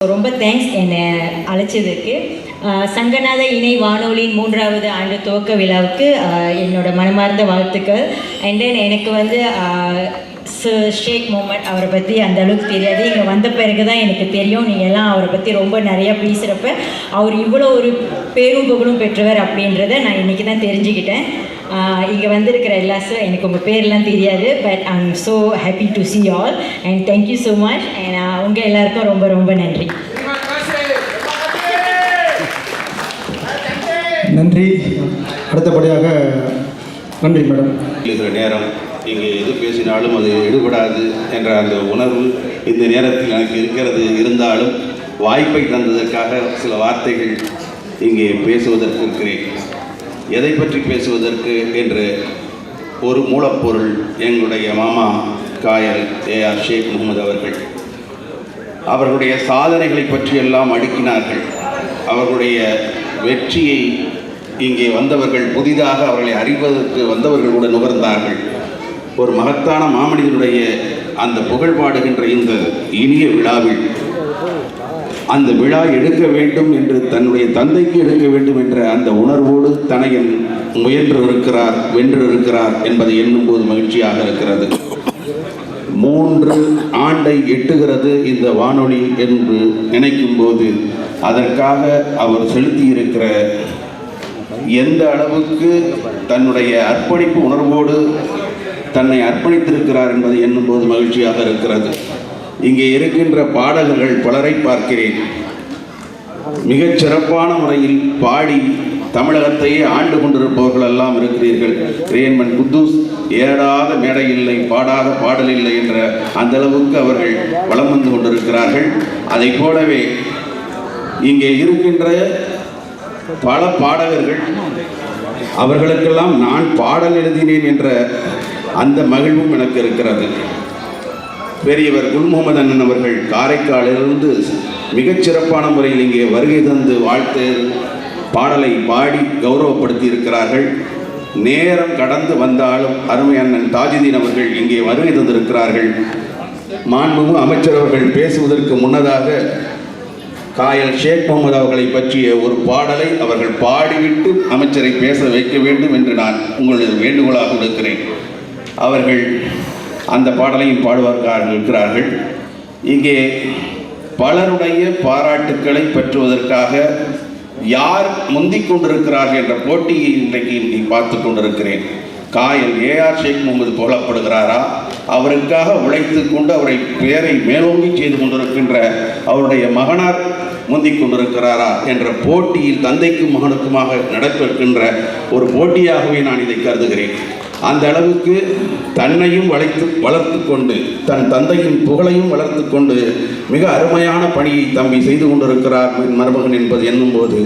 ரொம்ப தேங்க்ஸ் என்னை அழைச்சதுக்கு. சங்கநாத இணை வானொலியின் 3வது ஆண்டு துவக்க விழாவுக்கு என்னோட மனமார்ந்த வாழ்த்துக்கள். அண்ட் தென் எனக்கு வந்து ஷேக் முகமது அவரை பற்றி அந்த அளவுக்கு தெரியாது. இங்கே வந்த பிறகு தான் எனக்கு தெரியும். நீங்கள் எல்லாம் அவரை பற்றி ரொம்ப நிறையா பேசுகிறப்ப அவர் இவ்வளோ ஒரு பேரும் புகழும் பெற்றவர் அப்படின்றத நான் இன்றைக்கி தான் தெரிஞ்சுக்கிட்டேன். இங்கே வந்திருக்கிற எல்லா சார் எனக்கு உங்கள் பேர்லாம் தெரியாது, but I am so happy to C all and thank you so much. And உங்கள் எல்லாருக்கும் ரொம்ப ரொம்ப நன்றி. நன்றி. அடுத்தபடியாக நன்றி மேடம். இருக்கிற நேரம் இங்கே எது பேசினாலும் அது எடுபடாது என்ற அந்த உணர்வு இந்த நேரத்தில் எனக்கு இருக்கிறது. இருந்தாலும் வாய்ப்பை தந்ததற்காக சில வார்த்தைகள் இங்கே பேசுவதற்கு இருக்கிறேன். எதை பற்றி பேசுவதற்கு என்று ஒரு மூலப்பொருள் எங்களுடைய மாமா காயல் ஏஆர் ஷேக் முகமது அவர்கள். அவர்களுடைய சாதனைகளை பற்றியெல்லாம் அடுக்கினார்கள். அவர்களுடைய வெற்றியை இங்கே வந்தவர்கள், புதிதாக அவர்களை அறிவதற்கு வந்தவர்கள் கூட நுகர்ந்தார்கள். ஒரு மகத்தான மாமனிதனுடைய அந்த புகழ் பாடுகின்ற இந்த இனிய விழாவில் அந்த விழா எடுக்க வேண்டும் என்று தன்னுடைய தந்தைக்கு எடுக்க வேண்டும் என்ற அந்த உணர்வோடு தனையன் முயன்று இருக்கிறார், வென்று இருக்கிறார் என்பதை எண்ணும்போது மகிழ்ச்சியாக இருக்கிறது. 3 ஆண்டை எட்டுகிறது இந்த வானொலி என்று நினைக்கும் போது அதற்காக அவர் செலுத்தியிருக்கிற எந்த அளவுக்கு தன்னுடைய அர்ப்பணிப்பு உணர்வோடு தன்னை அர்ப்பணித்திருக்கிறார் என்பதை எண்ணும்போது மகிழ்ச்சியாக இருக்கிறது. இங்கே இருக்கின்ற பாடகர்கள் பலரை பார்க்கிறேன். மிகச் சிறப்பான முறையில் பாடி தமிழகத்தையே ஆண்டு கொண்டிருப்பவர்கள் எல்லாம் இருக்கிறீர்கள். ரேன்மன் குத்தூஸ் ஏடாத மேடை இல்லை, பாடாத பாடல் இல்லை என்ற அந்த அளவுக்கு அவர்கள் வலம் வந்து கொண்டிருக்கிறார்கள். அதை போலவே இங்கே இருக்கின்ற பல பாடகர்கள், அவர்களுக்கெல்லாம் நான் பாடல் எழுதினேன் என்ற அந்த மகிழ்வும் எனக்கு இருக்கிறது. பெரியவர் குல் முகமது அண்ணன் அவர்கள் காரைக்காலிலிருந்து மிகச்சிறப்பான முறையில் இங்கே வருகை தந்து வாழ்த்து பாடலை பாடி கௌரவப்படுத்தி இருக்கிறார்கள். நேரம் கடந்து வந்தாலும் அருமை அண்ணன் தாஜுதீன் அவர்கள் இங்கே வருகை தந்திருக்கிறார்கள். மாண்புமிகு அமைச்சர் அவர்கள் பேசுவதற்கு முன்னதாக காயல் ஷேக் முகமது அவர்களை பற்றிய ஒரு பாடலை அவர்கள் பாடிவிட்டு அமைச்சரை பேச வைக்க வேண்டும் என்று நான் உங்களது வேண்டுகோளாக கொடுக்கிறேன். அவர்கள் அந்த பாடலையும் பாடுவார்கள் இருக்கிறார்கள். இங்கே பலருடைய பாராட்டுக்களை பெற்றுவதற்காக யார் முந்திக் கொண்டிருக்கிறார்கள் என்ற போட்டியை இன்றைக்கு பார்த்து கொண்டிருக்கிறேன். காயல் ஏஆர் ஷேக் முகமது புகழப்படுகிறாரா, அவருக்காக உழைத்து கொண்டு அவரை பேரை மேலோங்கி செய்து கொண்டிருக்கின்ற அவருடைய மகனார் முந்திக் கொண்டிருக்கிறாரா என்ற போட்டியில் தந்தைக்கும் மகனுக்குமாக நடைபெறுகின்ற ஒரு போட்டியாகவே நான் இதை கருதுகிறேன். அந்த அளவுக்கு தன்னையும் வளர்த்து கொண்டு தன் தந்தையின் புகழையும் வளர்த்து கொண்டு மிக அருமையான பணியை தம்பி செய்து கொண்டிருக்கிறார் மருமகன் என்பது எண்ணும்போது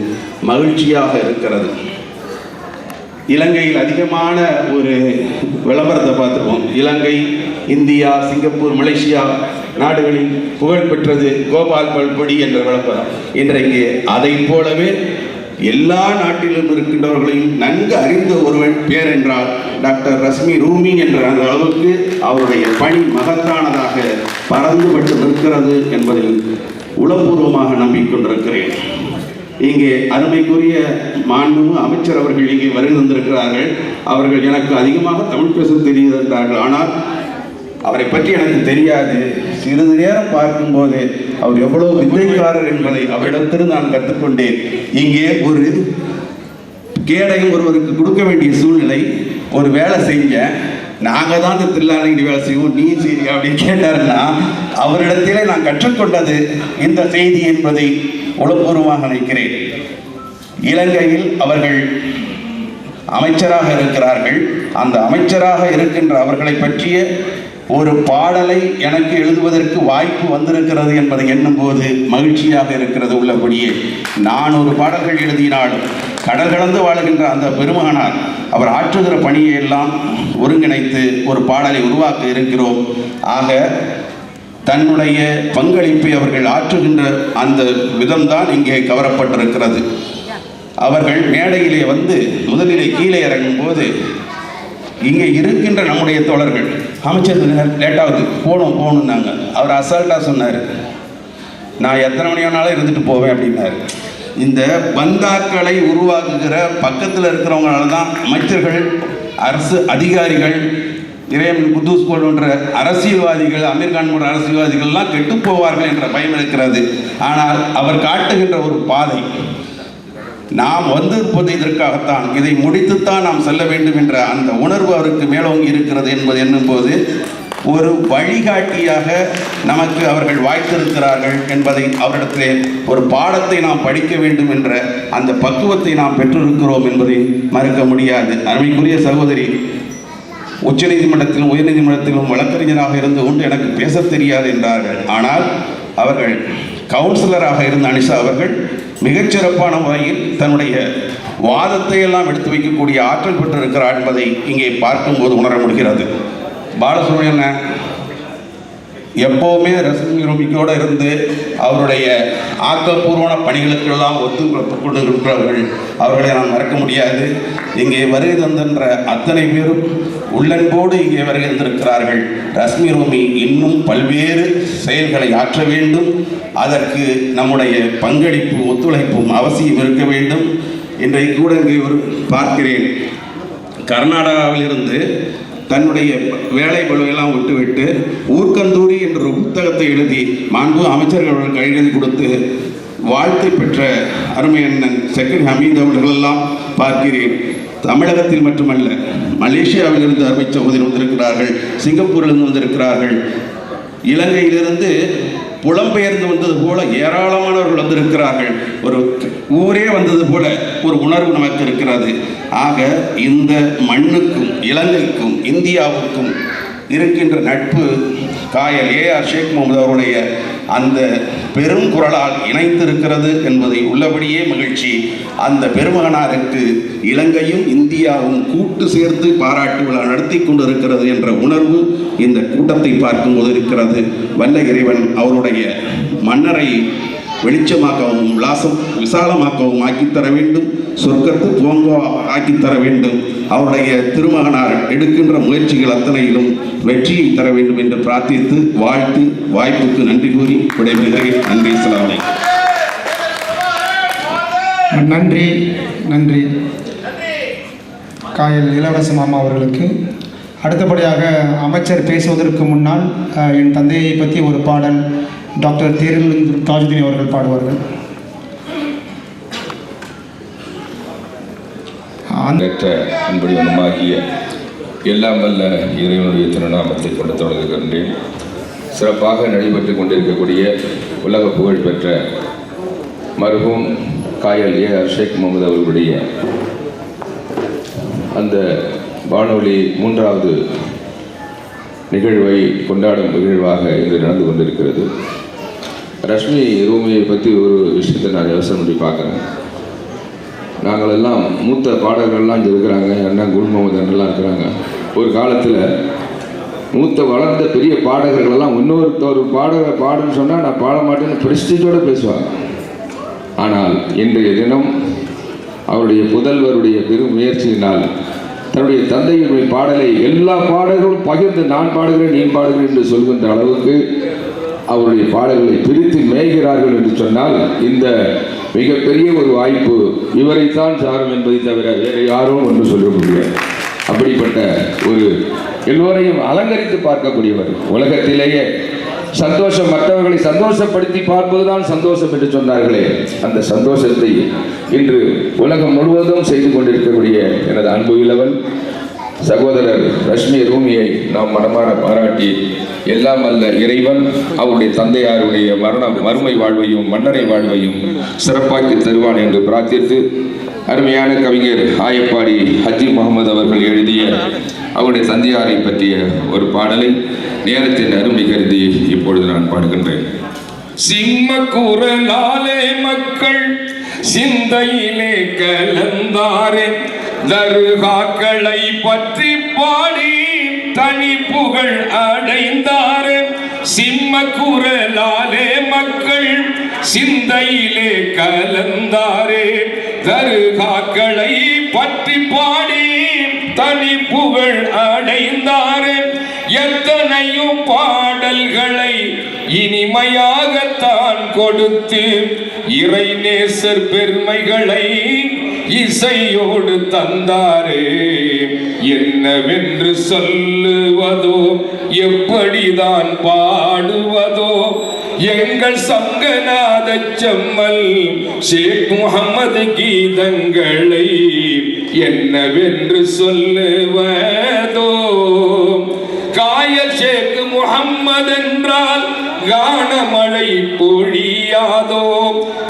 மகிழ்ச்சியாக இருக்கிறது. இலங்கையில் அதிகமான ஒரு விளம்பரத்தை பார்த்துருப்போம். இலங்கை, இந்தியா, சிங்கப்பூர், மலேசியா நாடுகளில் புகழ் பெற்றது கோபால் பல்பொடி என்ற விளம்பரம். இன்றைக்கு அதை போலவே எல்லா நாட்டிலும் இருக்கின்றவர்களையும் நன்கு அறிந்த ஒருவன் பேர் என்றால் டாக்டர் ரஸ்மி ரூமி என்ற அந்த அளவுக்கு அவருடைய பணி மகத்தானதாக பறந்துபட்டு நிற்கிறது என்பதில் உளப்பூர்வமாக நம்பிக்கொண்டிருக்கிறேன். இங்கே அருமைக்குரிய மாண்புமிகு அமைச்சர் அவர்கள் இங்கே வருகை தந்திருக்கிறார்கள். அவர்கள் எனக்கு அதிகமாக தமிழ் பேச தெரிகிறார்கள், ஆனால் அவரை பற்றி எனக்கு தெரியாது. சிறிது நேரம் பார்க்கும்போது அவர் எவ்வளவு வித்தைக்காரர் என்பதை அவரிடத்திலிருந்து நான் கற்றுக்கொண்டேன். இங்கே ஒரு கேடையும் ஒருவருக்கு கொடுக்க வேண்டிய சூழ்நிலை, ஒரு வேலை செஞ்ச நாங்கள் தான் இந்த தில்லாலங்கடி வேலை செய்வோம், நீ சரி அப்படின்னு கேட்டாருன்னா அவரிடத்திலே நான் கற்றுக்கொண்டது இந்த செய்தி என்பதை உளப்பூர்வமாக நினைக்கிறேன். இலங்கையில் அவர்கள் அமைச்சராக இருக்கிறார்கள். அந்த அமைச்சராக இருக்கின்ற அவர்களை பற்றிய ஒரு பாடலை எனக்கு எழுதுவதற்கு வாய்ப்பு வந்திருக்கிறது என்பதை எண்ணும்போது மகிழ்ச்சியாக இருக்கிறது. உள்ளபடியே நான் ஒரு பாடல்கள் எழுதினாலும் கடல் கடந்து வாழுகின்ற அந்த பெருமகனார் அவர் ஆற்றுகிற பணியை எல்லாம் ஒருங்கிணைத்து ஒரு பாடலை உருவாக்க இருக்கிறோம். ஆக தன்னுடைய பங்களிப்பை அவர்கள் ஆற்றுகின்ற அந்த விதம்தான் இங்கே கவரப்பட்டிருக்கிறது. அவர்கள் மேடையிலே வந்து முதலிலே கீழே இறங்கும் போது இங்கே இருக்கின்ற நம்முடைய தோழர்கள் அமைச்சர் லேட்டாவது போகணுன்னாங்க. அவர் அசால்ட்டாக சொன்னார், நான் எத்தனை மணி ஆனாலும் இருந்துட்டு போவேன் அப்படின்னாரு. இந்த பந்தாக்களை உருவாக்குகிற பக்கத்தில் இருக்கிறவங்களால தான் அமைச்சர்கள், அரசு அதிகாரிகள், இறையன் குத்தூஸ் போன்ற அரசியல்வாதிகள், அமீர்கான் போன்ற அரசியல்வாதிகள்லாம் கெட்டு போவார்கள் என்ற பயம் இருக்கிறது. ஆனால் அவர் காட்டுகின்ற ஒரு பாதை, நாம் வந்திருப்பது இதற்காகத்தான், இதை முடித்துத்தான் நாம் செல்ல வேண்டும் என்ற அந்த உணர்வு அவருக்கு மேலோங்கி இருக்கிறது என்பது எண்ணும்போது ஒரு வழிகாட்டியாக நமக்கு அவர்கள் வாய்த்திருக்கிறார்கள் என்பதை, அவரிடத்திலே ஒரு பாடத்தை நாம் படிக்க வேண்டும் என்ற அந்த பக்குவத்தை நாம் பெற்றிருக்கிறோம் என்பதை மறுக்க முடியாது. அருமைக்குரிய சகோதரி, உச்சநீதிமன்றத்திலும் உயர்நீதிமன்றத்திலும் வழக்கறிஞராக இருந்து கொண்டு எனக்கு பேச தெரியாது என்றார்கள். ஆனால் அவர்கள் கவுன்சிலராக இருந்த அனிஷா அவர்கள் மிகச்சிறப்பான முறையில் தன்னுடைய வாதத்தை எல்லாம் எடுத்து வைக்கக்கூடிய ஆற்றல் பெற்றிருக்கிறார் என்பதை இங்கே பார்க்கும்போது உணர முடிகிறது. பாலசுப்ரமணியன் எப்போவுமே ரசிகரோடு இருந்து அவருடைய ஆக்கப்பூர்வமான பணிகளுக்கெல்லாம் ஒத்துழைப்பு கொண்டு இருக்கிறவர்கள், அவர்களை நாம் மறக்க முடியாது. இங்கே வருகை தந்தென்ற அத்தனை பேரும் உள்ளன்போடு இங்கே வருகை தந்திருக்கிறார்கள். ரஷ்மி ரோமி இன்னும் பல்வேறு செயல்களை ஆற்ற வேண்டும். அதற்கு நம்முடைய பங்களிப்பு, ஒத்துழைப்பும் அவசியம் இருக்க வேண்டும். இன்றைக்கு கூட இங்கே பார்க்கிறேன், கர்நாடகாவிலிருந்து தன்னுடைய வேலை பழுவெல்லாம் விட்டுவிட்டு ஊர்க்கந்தூரி என்ற ஒரு புத்தகத்தை எழுதி மாண்பு அமைச்சர்கள் கையெழுதி கொடுத்து வாழ்த்து பெற்ற அருமை அண்ணன் செகண்ட் ஹமீத் அவர்களெல்லாம் பார்க்கிறேன். தமிழகத்தில் மட்டுமல்ல, மலேசியாவிலிருந்து அருமை சகோதரி வந்திருக்கிறார்கள், சிங்கப்பூரிலிருந்து வந்திருக்கிறார்கள், இலங்கையிலிருந்து புலம்பெயர்ந்து வந்தது போல ஏராளமானவர்கள் வந்திருக்கிறார்கள். ஒரு ஊரே வந்தது போல ஒரு உணர்வு நமக்கு இருக்கிறது. ஆக இந்த மண்ணுக்கும் இலங்கைக்கும் இந்தியாவுக்கும் இருக்கின்ற நட்பு காயல் ஏஆர் ஷேக் முகமது அவருடைய அந்த பெரும் குரலால் இணைந்திருக்கிறது என்பதை உள்ளபடியே மகிழ்ச்சி. அந்த பெருமகனாருக்கு இலங்கையும் இந்தியாவும் கூட்டு சேர்த்து பாராட்டு விழா நடத்தி கொண்டிருக்கிறது என்ற உணர்வு இந்த கூட்டத்தை பார்க்கும்போது இருக்கிறது. வல்ல இறைவன் அவருடைய மன்னரை வெளிச்சமாக்கவும் விசாலமாக்கவும் ஆக்கித்தர வேண்டும், சொர்க்கத்து துவங்க ஆக்கித்தர வேண்டும். அவருடைய திருமகனார் எடுக்கின்ற முயற்சிகள் அத்தனையிலும் வெற்றியை தர வேண்டும் என்று பிரார்த்தித்து வாழ்த்து வாய்ப்புக்கு நன்றி கூறி விடைபெறுகிறேன். நன்றி. அஸ்ஸலாமு அலைக்கும். நன்றி நன்றி காயல் இளவரச மாமா அவர்களுக்கு. அடுத்தபடியாக அமைச்சர் பேசுவதற்கு முன்னால் என் தந்தையை பற்றி ஒரு பாடல் டாக்டர் தேரில் தாஜுதீன் அவர்கள் பாடுவார்கள். பெற்ற அன்படிவனமாகிய எல்லாம் வல்ல இறைவனுடைய திருநாமத்தை கொண்டு தொடங்குகின்றேன். சிறப்பாக நடைபெற்று கொண்டிருக்கக்கூடிய உலக புகழ் பெற்ற மர்ஹூம் காயல் ஏஆர் ஷேக் முகமது அவர்களுடைய அந்த வானொலி 3வது நிகழ்வை கொண்டாடும் நிகழ்வாக இங்கு நடந்து கொண்டிருக்கிறது. ரஷ்மி ரூமியை பற்றி ஒரு விஷயத்தை நான் யோசனை பண்ணி பார்க்குறேன். நாங்கள் எல்லாம் மூத்த பாடகர்கள்லாம் இங்கே இருக்கிறாங்க, அண்ணா குல் முகமது அண்ணெல்லாம் இருக்கிறாங்க. ஒரு காலத்தில் மூத்த வளர்ந்த பெரிய பாடகர்களெல்லாம் இன்னொருத்தர் பாடுன்னு சொன்னால் நான் பாட மாட்டேன்னு பிரஸ்டீஜோடு பேசுவாங்க. ஆனால் இன்றைய தினம் அவருடைய புதல்வருடைய பெரும் முயற்சியினால் தன்னுடைய தந்தையினுடைய பாடலை எல்லா பாடல்களும் பகிர்ந்து நான் பாடுகிறேன் நீ பாடுகிறேன் என்று சொல்கின்ற அளவுக்கு அவருடைய பாடல்களை பிரித்து மேய்கிறார்கள் என்று சொன்னால் இந்த மிகப்பெரிய ஒரு வாய்ப்பு இவரைத்தான் சாரும் என்பதை தவிர வேறு யாரும் ஒன்று சொல்ல முடியாது. அப்படிப்பட்ட ஒரு எல்லோரையும் அலங்கரித்து பார்க்கக்கூடியவர். உலகத்திலேயே சந்தோஷம், மற்றவர்களை சந்தோஷப்படுத்தி பார்ப்பதுதான் சந்தோஷம் என்று சொன்னார்களே, அந்த சந்தோஷத்தை இன்று உலகம் முழுவதும் செய்து கொண்டிருக்கக்கூடிய எனது அன்பு இளவல் சகோதரர் ரஷ்மி ரூமியை நாம் மனமாற பாராட்டி எல்லாம் அல்ல இறைவன் அவருடைய தந்தையாருடைய மறுமை வாழ்வையும் மன்னரை வாழ்வையும் சிறப்பாக்கி தருவான் என்று பிரார்த்தித்து, அருமையான கவிஞர் ஆயப்பாடி ஹஜ்ஜி முகமது அவர்கள் எழுதிய அவருடைய தந்தையாரை பற்றிய ஒரு பாடலை நேரத்தின் அருமை கருதி இப்பொழுது நான் பாடுகின்றேன். சிம்ம குரலாலே மக்கள் சிந்தையிலே கலந்தாரே, தர்காக்களை பற்றி பாடி தனி புகழ் அடைந்தாரே. சிம்ம குரலாலே மக்கள் சிந்தையிலே கலந்தாரே, தர்காக்களை பற்றி பாடி தனி புகழ் அடைந்தாரே. எத்தனையும் பாடல்களை இனிமையாகத்தான் கொடுத்து இறை நேசர் பெருமைகளை இசையோடு தந்தாரே. என்னவென்று சொல்லுவதோ, எப்படிதான் பாடுவதோ, எங்கள் சங்கநாத செம்மல் ஷேக் முகமது கீதங்களை என்னவென்று சொல்லுவதோ. காயல் ஷேக் முகம்மது என்றால் கானமழை பொழியாதோ,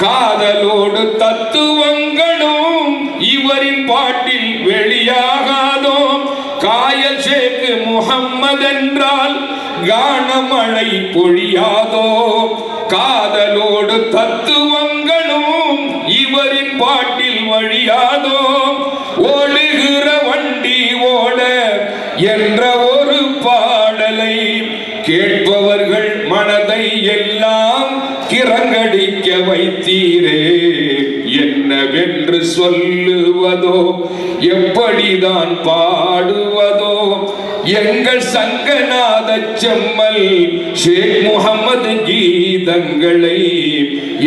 காதலோடு தத்துவங்களும் இவரின் பாட்டில் வெளியாகாதோ. காயல் ஷேக் முகம்மது என்றால் கானமழை பொழியாதோ, காதலோடு தத்துவங்களும் இவரின் பாட்டில் வழியாதோ. ஓடுகிற வண்டி ஓட என்ற ஒரு பாடலை கேட்பவர்கள் மனதை எல்லாம் கிறங்கடிக்க வைத்தீரே. என்னவென்று சொல்லுவதோ, எப்படிதான் பாடுவதோ, எங்கள் சங்கநாத செம்மல் ஷேக் முகமது கீதங்களை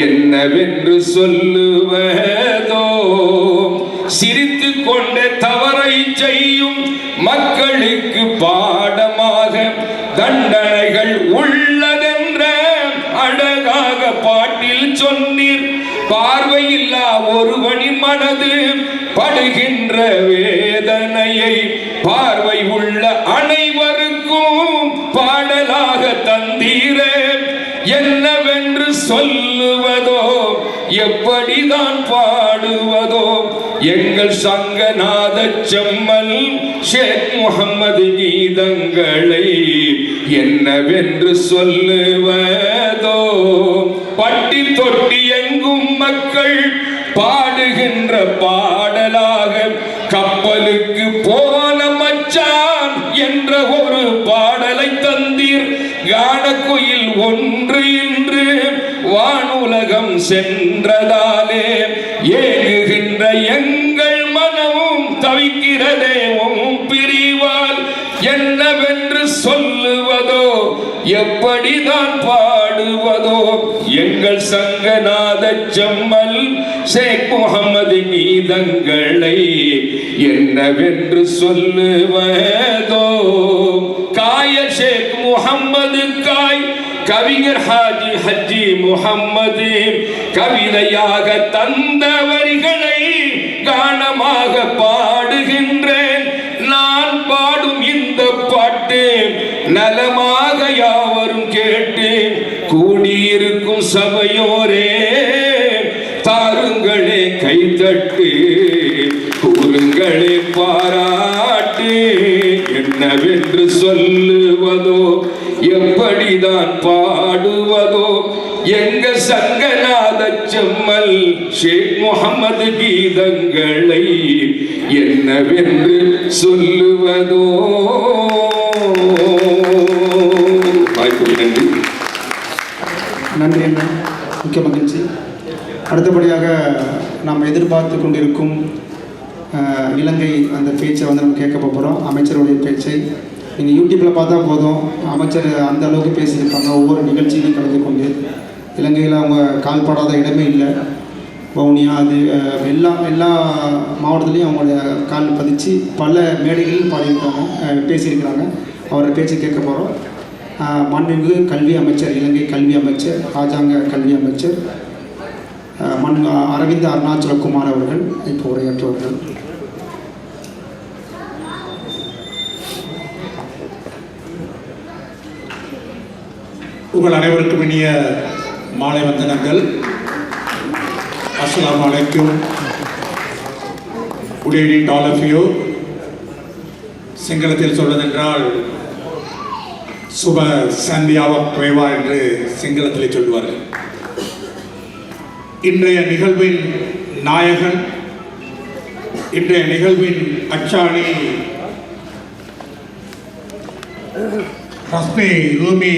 என்னவென்று சொல்லுவதோ. சிரித்து கொண்ட தவறை செய்யும் மக்களுக்கு பாடமாக தண்டனைகள் உள்ளதென்ற அழகாக பாட்டில் சொன்னீர். பார்வையில்லா ஒருவனின் மனது படுகின்ற வேதனையை பார்வை உள்ள அனைவருக்கும் பாடலாக தந்தீரே. என்னவென்று சொல்லுவதோ, எப்படிதான் பாடுவதோ, எங்கள் சங்கநாத செம்மல் ஷேக் முகமது கீதங்களை என்னவென்று சொல்லுவதோ. பட்டி தொட்டி எங்கும் மக்கள் பாடுகின்ற பாடலாக கப்பலுக்கு போன மச்சான் என்ற ஒரு பாடலை தந்தீர். கானக்குயில் ஒன்று இன்று வானுலகம் சென்றதாலே ஏங்குகின்ற எங்கள் மனமும் தவிக்கிறதே உம் பிரிவால். என்னவென்று சொல்லுவதோ, எப்படிதான் பாடுவதோ, எங்கள் சங்கநாத செம்மல் ஷேக் முகமது கீதங்களை என்னவென்று சொல்லுவதோ. காய ஷேக் முகமது காய் கவிஞர் ஹாஜி ஹஜ்ஜி முகம்மது கவிதையாக தந்த வரிகளை கானமாக பாடுகின்றேன். நான் பாடும் இந்த பாட்டு நலமாக யாவரும் கேட்டு கூடியிருக்கும் சபையோரே தாருங்களே கைத்தட்டு, கூறுங்களே பாராட்டு. என்னவென்று சொல்லுவதோ, எப்படிதான் பாடுவதோ, எங்க சங்கநாத செம்மல் ஷேக் முகமது கீதங்களை என்னவென்று சொல்லுவதோ. நன்றி. நன்றி அண்ணா, மிக்க மகிழ்ச்சி. அடுத்தபடியாக நாம் எதிர்பார்த்து கொண்டிருக்கும் இலங்கை அந்த பேச்சை வந்து நம்ம கேட்க போகிறோம். அமைச்சருடைய பேச்சை நீங்கள் யூடியூப்பில் பார்த்தா போதும், அமைச்சர் அந்த அளவுக்கு பேசியிருப்பாங்க. ஒவ்வொரு நிகழ்ச்சியிலையும் கலந்து கொண்டு இலங்கையில் அவங்க கால்படாத இடமே இல்லை. வவுனியா அது எல்லா மாவட்டத்துலேயும் அவங்களுடைய கால் பதிச்சு பல மேடைகளில் பாடியிருக்காங்க, பேசியிருக்கிறாங்க. அவரோட பேச்சை கேட்க போகிறோம். மாண்புமிகு கல்வி அமைச்சர், இலங்கை கல்வி அமைச்சர், ராஜாங்க கல்வி அமைச்சர் அரவிந்த் அருணாச்சலகுமார் அவர்கள் இப்போ உரையாற்றுவார்கள். உங்கள் அனைவருக்கும் இனிய மாலை வந்தனங்கள். அஸ்ஸலாமு அலைக்கும். Good evening to all of you. சிங்களத்தில் சொல்வதென்றால் சுப சந்தியாவ பிரேவா என்று சிங்களத்திலே சொல்வார்கள். இன்றைய நிகழ்வின் நாயகன், இன்றைய நிகழ்வின் அச்சாணி ரஸ்மி ரூமி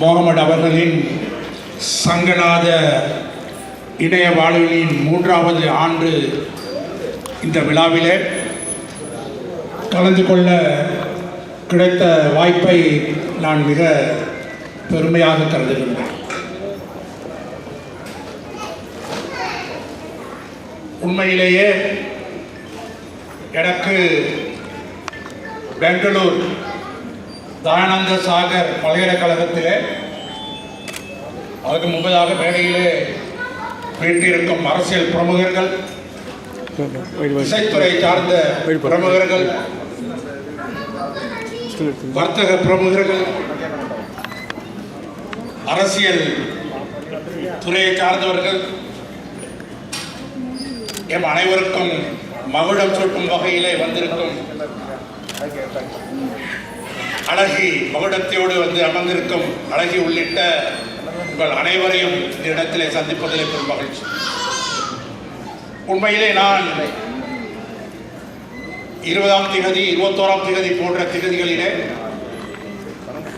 முகமது அவர்களின் சங்கநாத இணைய வாழ்வின் 3வது ஆண்டு இந்த விழாவிலே கலந்து கொள்ள கிடைத்த வாய்ப்பை நான் மிக பெருமையாக கருதுகின்றேன். உண்மையிலேயே எனக்கு பெங்களூர் தயானந்த சாகர் பல்கலைக்கழகத்திலே அதுக்கு முன்பதாக மேடையிலே வீட்டிருக்கும் அரசியல் பிரமுகர்கள், இசைத்துறை சார்ந்த பிரமுகர்கள், வர்த்தக பிரமுகர்கள், அரசியல் துறையை சார்ந்தவர்கள் எம் அனைவருக்கும் மகுடம் சூட்டும் வகையிலே வந்திருக்கும் அழகி, மகுடத்தோடு வந்து அமர்ந்திருக்கும் அழகி உள்ளிட்ட உங்கள் அனைவரையும் இந்த இடத்திலே சந்திப்பதிலே பெரும் மகிழ்ச்சி. உண்மையிலே நான் 20ஆம் திகதி 21ஆம் திகதி போன்ற திகதிகளிலே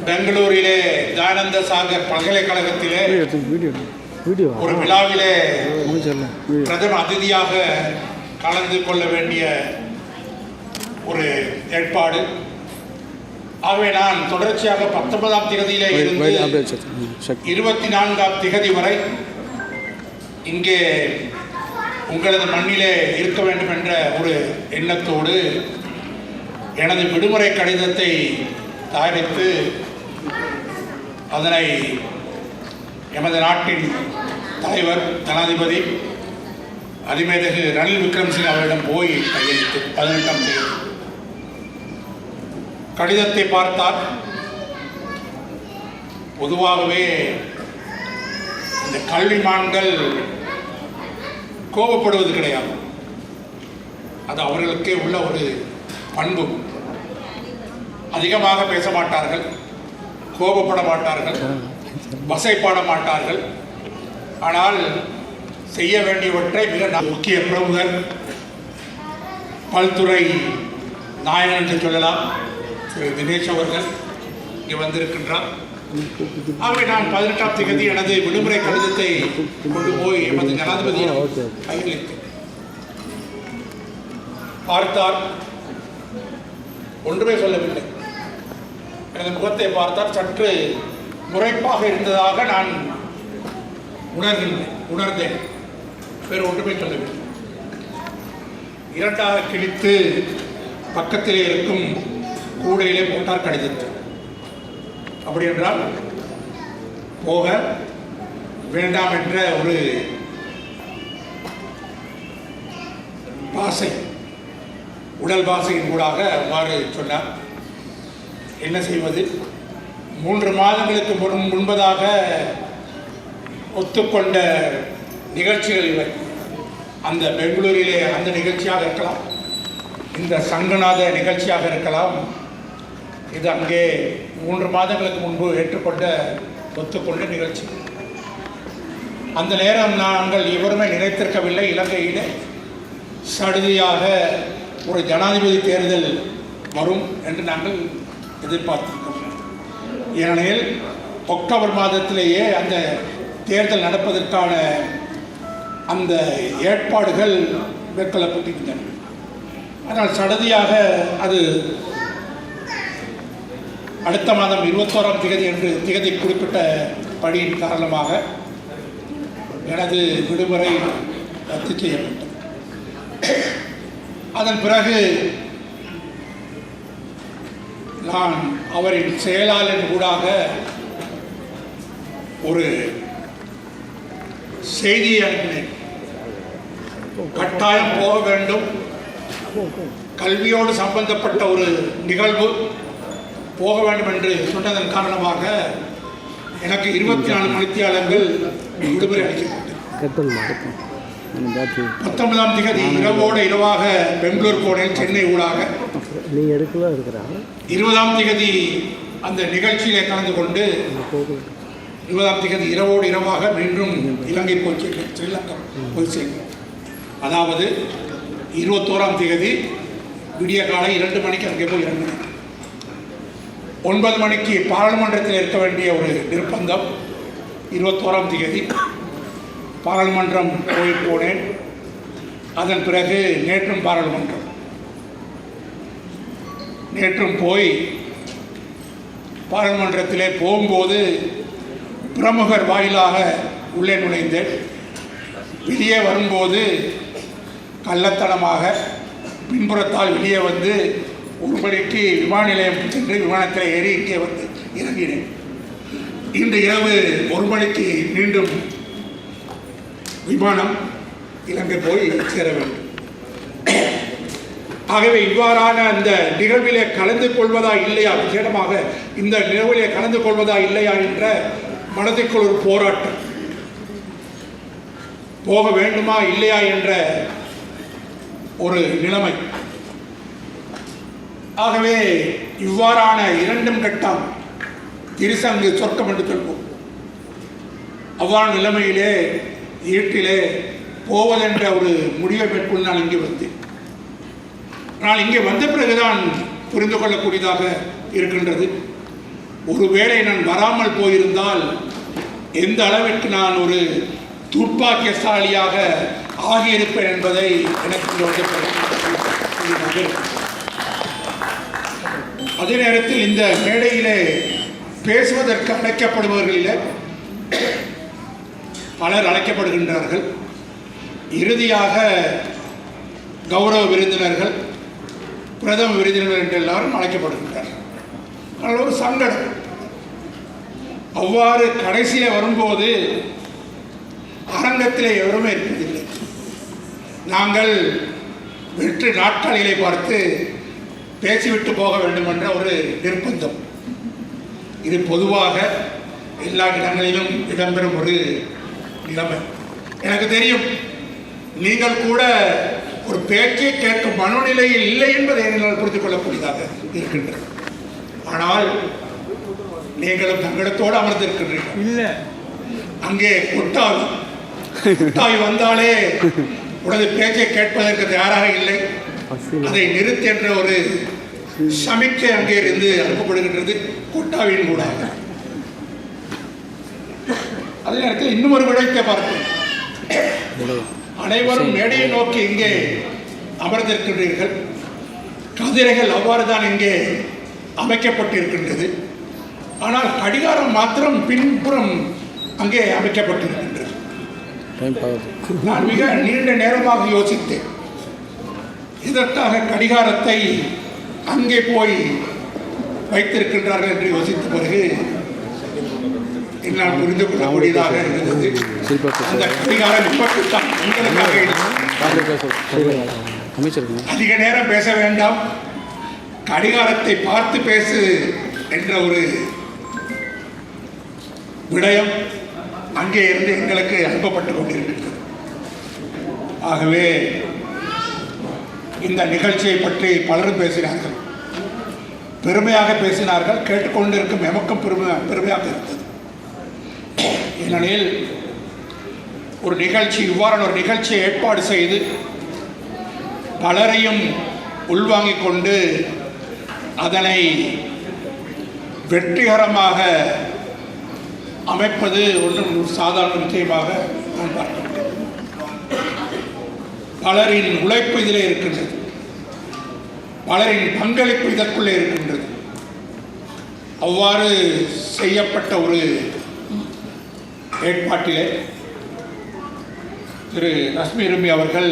பெங்களூரிலே தயானந்த சாகர் பல்கலைக்கழகத்திலே ஒரு விழாவிலே பிரதம அதிதியாக கலந்து கொள்ள வேண்டிய ஒரு ஏற்பாடு. ஆகவே நான் தொடர்ச்சியாக 19ஆம் திகதியிலே இருந்து 24ஆம் திகதி வரை இங்கே உங்களது மண்ணிலே இருக்க வேண்டும் என்ற ஒரு எண்ணத்தோடு எனது விடுமுறை கடிதத்தை தயாரித்து அதனை எமது நாட்டின் தலைவர் ஜனாதிபதி அதிமேதகு ரணில் விக்ரமசிங்க அவரிடம் போய் கையளித்து 18ஆம் தேதி கடிதத்தை பார்த்தார். பொதுவாகவே இந்த கல்விமான்கள் கோபப்படுவது கிடையாது, அது அவர்களுக்கே உள்ள ஒரு பண்பு. அதிகமாக பேச மாட்டார்கள், கோபப்பட மாட்டார்கள், வசைப்பாட மாட்டார்கள். ஆனால் செய்ய வேண்டியவற்றை மிக முக்கிய பிரமுகர், பல்துறை நாயகன் என்று சொல்லலாம், திரு தினேஷ் அவர்கள் இங்கே வந்திருக்கின்றார். ஆகவே நான் 18ஆம் தேதி எனது விடுமுறை கடிதத்தை கொண்டு போய் எமது ஜனாதிபதி கையளித்தேன். பார்த்தார், ஒன்றுமே சொல்லவில்லை. எனது முகத்தை பார்த்தார், சற்று முறைப்பாக இருந்ததாக நான் உணர்ந்தேன். வேறு ஒன்றுமே சொல்லவில்லை. இரண்டாக கிழித்து பக்கத்திலே இருக்கும் கூடையிலே போட்டார் கடிதத்தை. அப்படி என்றால் போக வேண்டாம் என்ற ஒரு பாசை, உடல் பாசையின் கூடாக அவ்வாறு சொன்னார். என்ன செய்வது? 3 மாதங்களுக்கு முன்பதாக ஒத்துக்கொண்ட நிகழ்ச்சிகள் இவை. அந்த பெங்களூரிலே அந்த நிகழ்ச்சியாக இருக்கலாம், இந்த சங்கநாத நிகழ்ச்சியாக இருக்கலாம். இது அங்கே 3 மாதங்களுக்கு முன்பு ஏற்றுக்கொண்ட ஒத்துக்கொண்ட நிகழ்ச்சி. அந்த நேரம் நாங்கள் எவருமே நினைத்திருக்கவில்லை இலங்கையிலே சடுதியாக ஒரு ஜனாதிபதி தேர்தல் வரும் என்று நாங்கள் எதிர்பார்த்திருக்கிறோம். ஏனெனில் அக்டோபர் மாதத்திலேயே அந்த தேர்தல் நடப்பதற்கான அந்த ஏற்பாடுகள் மேற்கொள்ளப்பட்டிருந்தன. ஆனால் சடதியாக அது அடுத்த மாதம் 21ஆம் தேதி என்று திகதி குறிப்பிட்ட படியின் காரணமாக எனது விடுமுறை ரத்து செய்யப்பட்டது. அதன் பிறகு நான் அவரின் செயலாளர் ஊடாக ஒரு செய்தியை அனுப்பினேன். கட்டாயம் போக வேண்டும், கல்வியோடு சம்பந்தப்பட்ட ஒரு நிகழ்வு போக வேண்டும் என்று சொன்னதன் காரணமாக எனக்கு 24 மணித்தியாலங்கள் விடுமுறை அளிக்கப்பட்டது. 19ஆம் தேதி இரவோடு இரவாக பெங்களூர் போனேன், சென்னை ஊடாக. 20ஆம் தேதி அந்த நிகழ்ச்சியிலே கலந்து கொண்டு 20ஆம் தேதி இரவோடு இரவாக மீண்டும் இலங்கை போய் சேர்ந்தேன், ஸ்ரீலங்கா போய் சேர்ந்தேன். அதாவது 21ஆம் தேதி விடிய காலை 2 மணிக்கு அங்கே போய் இறங்கினேன். 9 மணிக்கு பாராளுமன்றத்தில் இருக்க வேண்டிய ஒரு நிர்பந்தம். 21ஆம் தேதி பாராளுமன்றம் போனேன். அதன் பிறகு நேற்றும் பாராளுமன்றம், நேற்றும் போய் பாராளுமன்றத்திலே போகும்போது பிரமுகர் வாயிலாக உள்ளே நுழைந்தேன். வெளியே வரும்போது கள்ளத்தனமாக பின்புறத்தால் வெளியே வந்து ஒரு மணிக்கு விமான நிலையம் சென்று விமானத்தில் ஏறி இங்கே வந்து இறங்கினேன். இன்று இரவு 1 மணிக்கு மீண்டும் விமானம் இலங்கை போய் சேர வேண்டும். ஆகவே இவ்வாறான அந்த நிகழ்விலே கலந்து கொள்வதா இல்லையா, விசேடமாக இந்த நிகழ்விலே கலந்து கொள்வதா இல்லையா என்ற மனதிற்குள் ஒரு போராட்டம், போக வேண்டுமா இல்லையா என்ற ஒரு நிலைமை. ஆகவே இவ்வாறான 2 கட்டம் திருசங்கு சொர்க்கம் என்று சொல்வோம். அவ்வாறான நிலைமையிலே ஈட்டிலே போவதென்ற ஒரு முடிவை மேற்கொண்டு நான் இங்கே வந்தேன். ஆனால் இங்கே வந்த பிறகுதான் புரிந்து கொள்ளக்கூடியதாக இருக்கின்றது. ஒருவேளை நான் வராமல் போயிருந்தால் எந்த அளவிற்கு நான் ஒரு துர்ப்பாக்கியசாலியாக ஆகியிருப்பேன் என்பதை எனக்கு அதே நேரத்தில் இந்த மேடையிலே பேசுவதற்கு அழைக்கப்படுபவர்களில் பலர் அழைக்கப்படுகின்றார்கள். இறுதியாக கௌரவ விருந்தினர்கள், பிரதம விருந்தினர்கள் என்று எல்லாரும் அழைக்கப்படுகின்றார்கள். அதில் ஒரு சங்கடம். அவ்வாறு கடைசியில் வரும்போது அரங்கத்திலே எவருமே இருப்பதில்லை. நாங்கள் வெற்று நாட்காலிகளை பார்த்து பேசிவிட்டு போக வேண்டும் என்ற ஒரு நிர்பந்தம். இது பொதுவாக எல்லா இடங்களிலும் இடம்பெறும் ஒரு நிலைமை. எனக்கு தெரியும், நீங்கள் கூட ஒரு பேச்சை கேட்கும் மனநிலையில் இல்லை என்பதை என்னால் புரிந்து கொள்ளக்கூடியதாக இருக்கின்றது. ஆனால் நீங்களும் தங்களிடத்தோடு அமர்ந்திருக்கின்றீர்கள். இல்லை, அங்கே கொட்டாவி வந்தாலே உனது பேச்சை கேட்பதற்கு தயாராக இல்லை, அதை நிறுத்தி என்ற ஒரு சமிக்கை அங்கே இருந்து அனுப்பப்படுகின்றது கொட்டாவின் கூடாக. அதே நேரத்தில் இன்னும் ஒரு விடயத்தை பார்ப்போம். அனைவரும் மேடையை நோக்கி இங்கே அமர்ந்திருக்கின்றீர்கள். கதிரைகள் அவ்வாறு தான் இங்கே அமைக்கப்பட்டிருக்கின்றது. ஆனால் கடிகாரம் மாத்திரம் பின்புறம் அங்கே அமைக்கப்பட்டிருக்கின்றது. நான் மிக நீண்ட நேரமாக யோசித்தேன், இதற்காக கடிகாரத்தை அங்கே போய் வைத்திருக்கின்றார்கள் என்று யோசித்த பிறகு என்னால் புரிந்து கொள்ளக்கூடியதாக இருந்தது. அந்த கடிகாரம் இப்படித்தான் அதிக நேரம் பேச வேண்டாம், கடிகாரத்தை பார்த்து பேசு என்ற ஒரு விடயம் அங்கே இருந்து எங்களுக்கு அனுப்பப்பட்டு கொண்டிருக்கிறது. ஆகவே இந்த நிகழ்ச்சியை பற்றி பலரும் பேசினார்கள், பெருமையாக பேசினார்கள். கேட்டுக்கொண்டிருக்கும் எமக்கும் பெருமையாக இருந்தது. ஏனெனில் ஒரு நிகழ்ச்சி, இவ்வாறான ஒரு நிகழ்ச்சியை ஏற்பாடு செய்து பலரையும் உள்வாங்கிக் கொண்டு அதனை வெற்றிகரமாக அமைப்பது ஒன்றும் சாதாரண விஷயமாக நான் பார்க்கிறேன். பலரின் உழைப்பு இதிலே இருக்கின்றது, பலரின் பங்களிப்பு இதற்குள்ளே இருக்கின்றது. அவ்வாறு செய்யப்பட்ட ஒரு ஏற்பாட்டிலே திரு ரஷ்மி இருமி அவர்கள்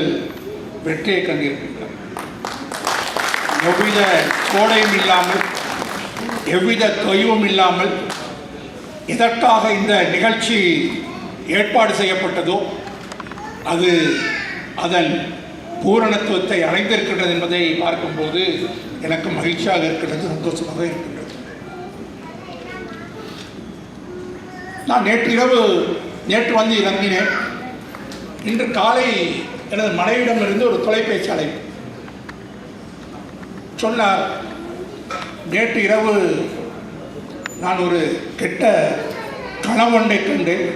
வெற்றியை கண்டிருக்கின்றார். எவ்வித கோடையும் இல்லாமல், எவ்வித தொய்வும் இல்லாமல் எதற்காக இந்த நிகழ்ச்சி ஏற்பாடு செய்யப்பட்டதோ அது அதன் பூரணத்துவத்தை அடைந்திருக்கின்றது என்பதை பார்க்கும்போது எனக்கு மகிழ்ச்சியாக இருக்கின்றது, சந்தோஷமாக இருக்கின்றது. நான் நேற்று வந்து இறங்கினேன். இன்று காலை எனது மனைவிடமிருந்து ஒரு தொலைபேசி அழைப்பு. சொன்னார், நேற்று இரவு நான் ஒரு கெட்ட கனவொன்றை கண்டேன்,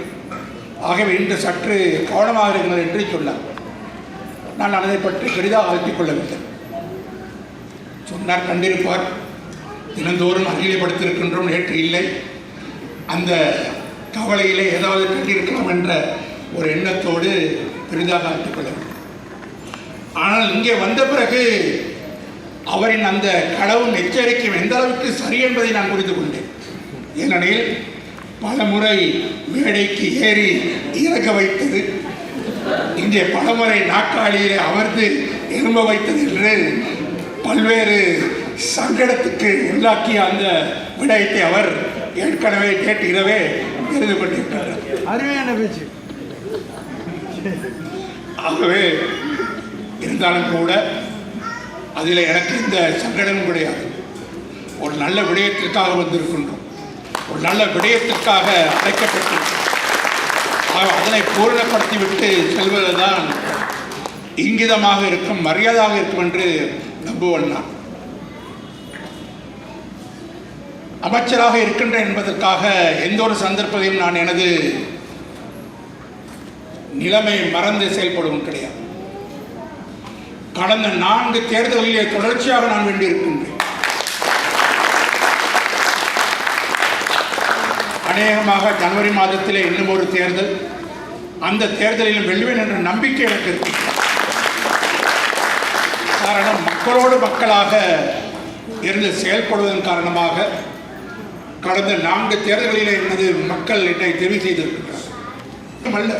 ஆகவே இன்று சற்று கவனமாக இருக்கிறது என்று சொன்னார். நான் அதை பற்றி பெரிதாக அழுத்திக் கொள்ளவில்லை. சொன்னார், கண்டிருப்பார், தினந்தோறும் அகிலப்படுத்தியிருக்கின்றோம், நேற்று இல்லை, அந்த கவலையிலே ஏதாவது கண்டிருக்கலாம் என்ற ஒரு எண்ணத்தோடு பெரிதாக அழுத்திக் கொள்ளவில்லை. ஆனால் இங்கே வந்த பிறகு அவரின் அந்த கடவுள் எச்சரிக்கை எந்த அளவுக்கு சரி என்பதை நான் புரிந்து கொண்டேன். ஏனெனில் பலமுறை மேடைக்கு ஏறி இறக்க வைத்தது, இங்கே பலமுறை நாற்காலியிலே அமர்ந்து எழும்ப வைத்தது என்று பல்வேறு சங்கடத்துக்கு உள்ளாக்கிய அந்த விடயத்தை அவர் ஏற்கனவே நேற்று இரவே தெரிந்து கொண்டிருக்கிறார். அருமையான பேச்சு. ஆகவே இருந்தாலும் கூட அதில் எனக்கு இந்த சங்கடமும் கிடையாது. ஒரு நல்ல விடயத்திற்காக வந்திருக்கின்றோம், ஒரு நல்ல விடயத்திற்காக அழைக்கப்பட்டிருக்கிறோம். அதனை பூரணப்படுத்திவிட்டு செல்வதுதான் இங்கிதமாக இருக்கும், மரியாதையாக இருக்கும் என்று நம்புவன் நான். அமைச்சராக இருக்கின்றேன் என்பதற்காக எந்த ஒரு சந்தர்ப்பத்தையும் நான் எனது நிலைமை மறந்து செயல்படுவதும் கிடையாது. கடந்த 4 தேர்தலிலே தொடர்ச்சியாக நான் வேண்டியிருக்கின்றேன். அநேகமாக ஜனவரி மாதத்திலே இன்னும் ஒரு தேர்தல், அந்த தேர்தலிலும் வெல்லுவேன் என்ற நம்பிக்கை எனக்கு இருக்கு. காரணம், மக்களோடு மக்களாக இருந்து செயல்படுவதன் காரணமாக கடந்த 4 தேர்தல்களிலே எனது மக்கள் என்னை தெரிவு செய்திருக்கிறார். அல்ல,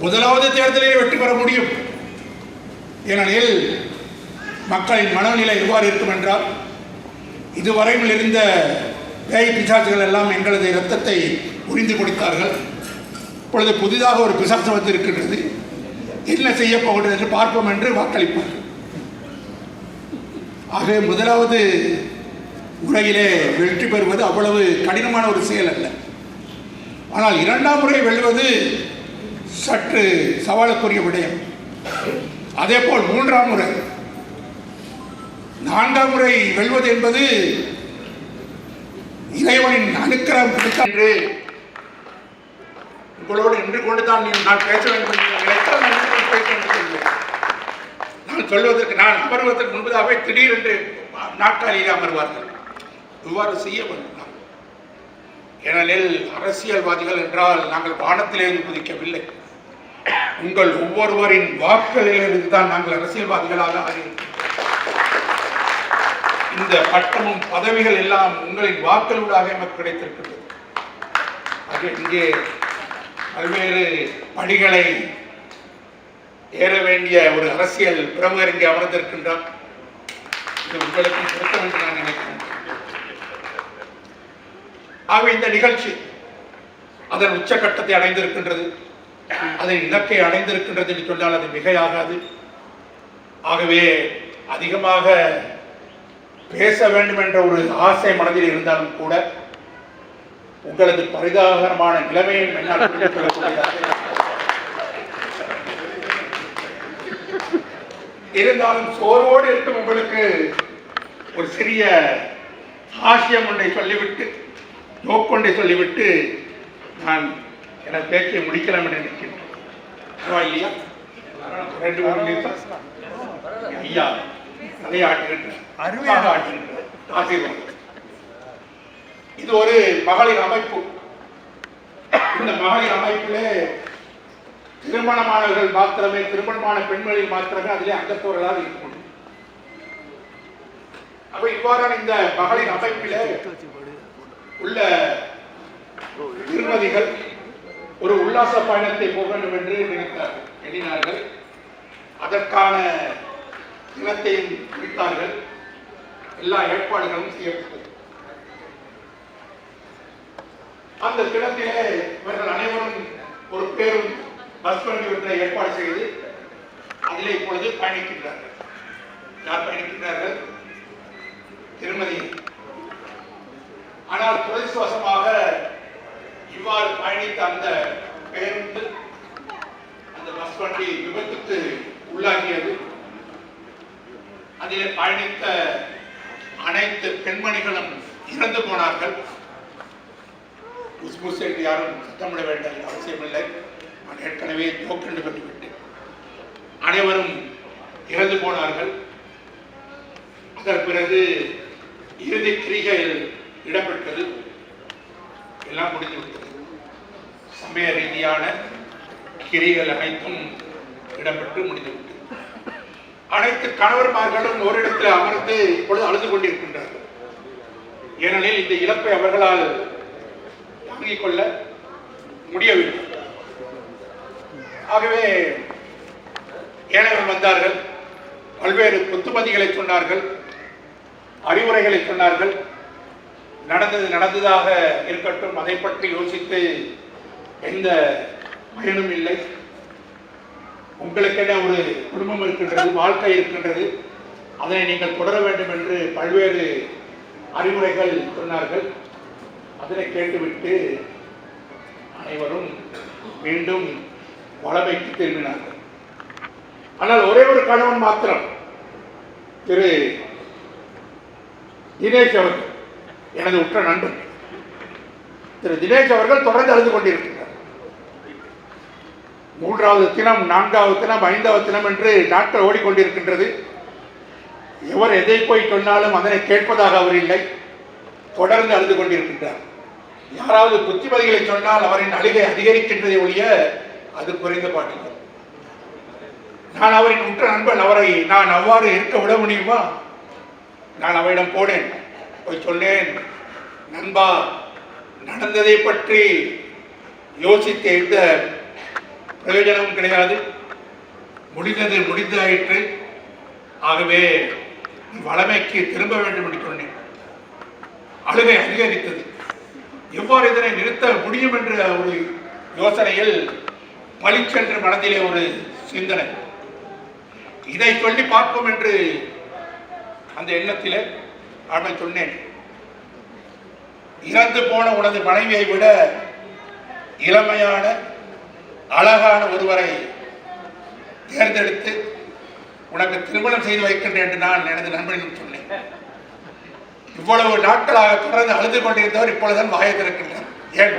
முதலாவது தேர்தலிலே வெற்றி பெற முடியும். ஏனெனில் மக்களின் மனநிலை எவ்வாறு இருக்கும் என்றால், இதுவரையில் இருந்த பேய் பிசாசுகள் எல்லாம் எங்களது இரத்தத்தை உறிந்து கொடுத்தார்கள். இப்பொழுது புதிதாக ஒரு பிசாசு வந்திருக்கின்றது, என்ன செய்ய போகிறது என்று பார்ப்போம் என்று வாக்களிப்பார்கள். ஆகவே முதலாவது முறையிலே வெற்றி பெறுவது அவ்வளவு கடினமான ஒரு செயல் அல்ல. ஆனால் 2ஆம் முறை வெல்வது சற்று சவாலுக்குரிய விடயம். அதேபோல் 3ஆம் முறை, 4ஆம் முறை வெல்வது என்பது இறைவனின் அனுக்கிரகம் என்று உங்களோடு நின்று கொண்டுதான் நான் பேச வேண்டும். நான் சொல்வதற்கு, நான் அமர்வதற்கு முன்பதாகவே திடீரென்று நாற்காலியிலே அமர்வார்கள். இவ்வாறு செய்ய வேண்டும். ஏனெனில் அரசியல்வாதிகள் என்றால் நாங்கள் வானத்திலிருந்து குதிக்கவில்லை, உங்கள் ஒவ்வொருவரின் வாக்குகளிலிருந்து தான் நாங்கள் அரசியல்வாதிகளாக ஆகியிருக்கிறோம். இந்த பட்டமும் பதவிகள் எல்லாம் உங்களின் வாக்களூடாக நமக்கு கிடைத்திருக்கிறது. இங்கே பல்வேறு படிகளை ஏற வேண்டிய ஒரு அரசியல் பிரமுகர் இங்கே அமர்ந்திருக்கின்றார். இது உங்களுக்கு பொருத்தம் என்று நான் நினைக்கிறேன். ஆகவே இந்த நிகழ்ச்சி அதன் உச்சகட்டத்தை அடைந்திருக்கின்றது, அதன் இலக்கை அடைந்திருக்கின்றது என்று சொன்னால் அது மிகையாகாது. ஆகவே அதிகமாக பேச வேண்டும் என்ற ஒரு ஆசை மனதில் இருந்தாலும் கூட உங்களது பரிதாபகரமான நிலைமையை என்னால் புரிந்து கொள்ளக்கூடியதாக இருந்தாலும் சோர்வோடு இருக்கும் உங்களுக்கு ஒரு சிறிய ஹாஸ்யம் ஒன்றை சொல்லிவிட்டு, நோக்கொன்றை சொல்லிவிட்டு நான் எனது பேச்சை முடிக்கலாம் என்று நினைக்கின்றேன். பரவாயில்லையா? 2-3 நிமிஷம் ஐயா அதை ஆட்டுகின்றேன், அருமையாக ஆட்டுகின்றேன். ஆசீர்வாதம். இது ஒரு மகளிர் அமைப்பு. இந்த மகளிர் அமைப்பிலே திருமணமானவர்கள் மாத்திரமே, திருமணமான பெண்களில் மாத்திரமே அதிலே அங்கத்தவர்களாக இருக்க முடியும். அப்ப இவ்வாறான இந்த மகளிர் அமைப்பிலே உள்ள திருமதிகள் ஒரு உல்லாச பயணத்தை போக வேண்டும் என்று நினைத்தார்கள், எண்ணினார்கள். அதற்கான தினத்தையும் குறித்தார்கள். எல்லா ஏற்பாடுகளும் செய்யப்பட்டது. அந்த தினத்திலே இவர்கள் அனைவரும் ஒரு பேரும் பஸ் வண்டி ஏற்பாடு செய்து அதிலே இப்பொழுது பயணிக்கின்றார்கள். யார் பயணிக்கின்றார்கள்? திருமதி. ஆனால் துரதிர்ஷ்டவசமாக இவ்வாறு பயணித்த அந்த பேருந்து, அந்த பஸ் வண்டி விபத்துக்கு உள்ளாகியது. அதில் பயணித்த அனைத்து பெண்மணிகளும் இறந்து போனார்கள். முஸ்முஸ் என்று யாரும் சத்தமிட வேண்டிய அவசியமில்லை, நான் ஏற்கனவே தோக்கண்டு பண்ணிவிட்டேன். அனைவரும் இறந்து போனார்கள். அதன் பிறகு இறுதி கிரிகையில் இடம்பெற்றது. எல்லாம் முடிந்துவிட்டது. சமய ரீதியான கிரிகள் அனைத்தும் இடம்பெற்று முடிந்துவிட்டது. அனைத்து கணவர்மார்களும் ஓரிடத்தில் அமர்ந்து இப்பொழுது அழுது கொண்டிருக்கின்றார்கள். ஏனெனில் இந்த இழப்பை அவர்களால் தாங்கிக் கொள்ள முடியவில்லை. ஆகவே ஏழைகள் வந்தார்கள், பல்வேறு புத்துமதிகளை சொன்னார்கள், அறிவுரைகளை சொன்னார்கள். நடந்தது நடந்ததாக இருக்கட்டும், அதை பற்றி யோசித்து எந்த பயனும் இல்லை. உங்களுக்கென ஒரு குடும்பம் இருக்கின்றது, வாழ்க்கை இருக்கின்றது, அதனை நீங்கள் தொடர வேண்டும் என்று பல்வேறு அறிவுரைகள் சொன்னார்கள். அதனை கேட்டுவிட்டு அனைவரும் மீண்டும் வளமைக்கு திரும்பினார்கள். ஆனால் ஒரே ஒரு கணவன் மாத்திரம், திரு தினேஷ் அவர்கள், எனது உற்ற நண்பர் திரு தினேஷ் அவர்கள் தொடர்ந்து அழுது கொண்டிருக்கிறார். 3வது தினம், 4வது தினம், 5வது தினம் என்று நாட்கள் ஓடிக்கொண்டிருக்கின்றது. எவர் எதை போய் சொன்னாலும் அதனை கேட்பதாக அவர் இல்லை, தொடர்ந்து அழுது கொண்டிருக்கின்றார். யாராவது புத்திமதிகளை சொன்னால் அவரின் அழுகை அதிகரிக்கின்றதை ஒழிய அது குறைந்த பாட்டில்லை. நான் அவரின் உற்ற நண்பன், அவரை நான் அவ்வாறு இருக்க விட முடியுமா? நான் அவரிடம் போனேன், போய் சொன்னேன், நண்பா, நடந்ததை பற்றி யோசித்த எந்த பிரயோஜனமும் கிடையாது, முடிந்தது முடிந்தாயிற்று, ஆகவே வளமைக்கு திரும்ப வேண்டும் என்று சொன்னேன். அழுகை அதிகரித்தது. எவ்வாறு இதனை நிறுத்த முடியும் என்ற ஒரு யோசனையில் பளிச்சென்று மனதிலே ஒரு சிந்தனை, இதை சொல்லி பார்ப்போம் என்று அந்த எண்ணத்திலே அவன் சொன்னேன், இறந்து போன உனது மனைவியை விட இளமையான அழகான ஒருவரை தேர்ந்தெடுத்து உனக்கு திருமணம் செய்து வைக்கின்றேன் என்று நான் எனது நண்பனிடம் சொன்னேன். இவ்வளவு நாட்களாக தொடர்ந்து அழுது கொண்டிருந்தவர் இப்பொழுதுதான் வாயை திறக்கின்றார். ஏன்?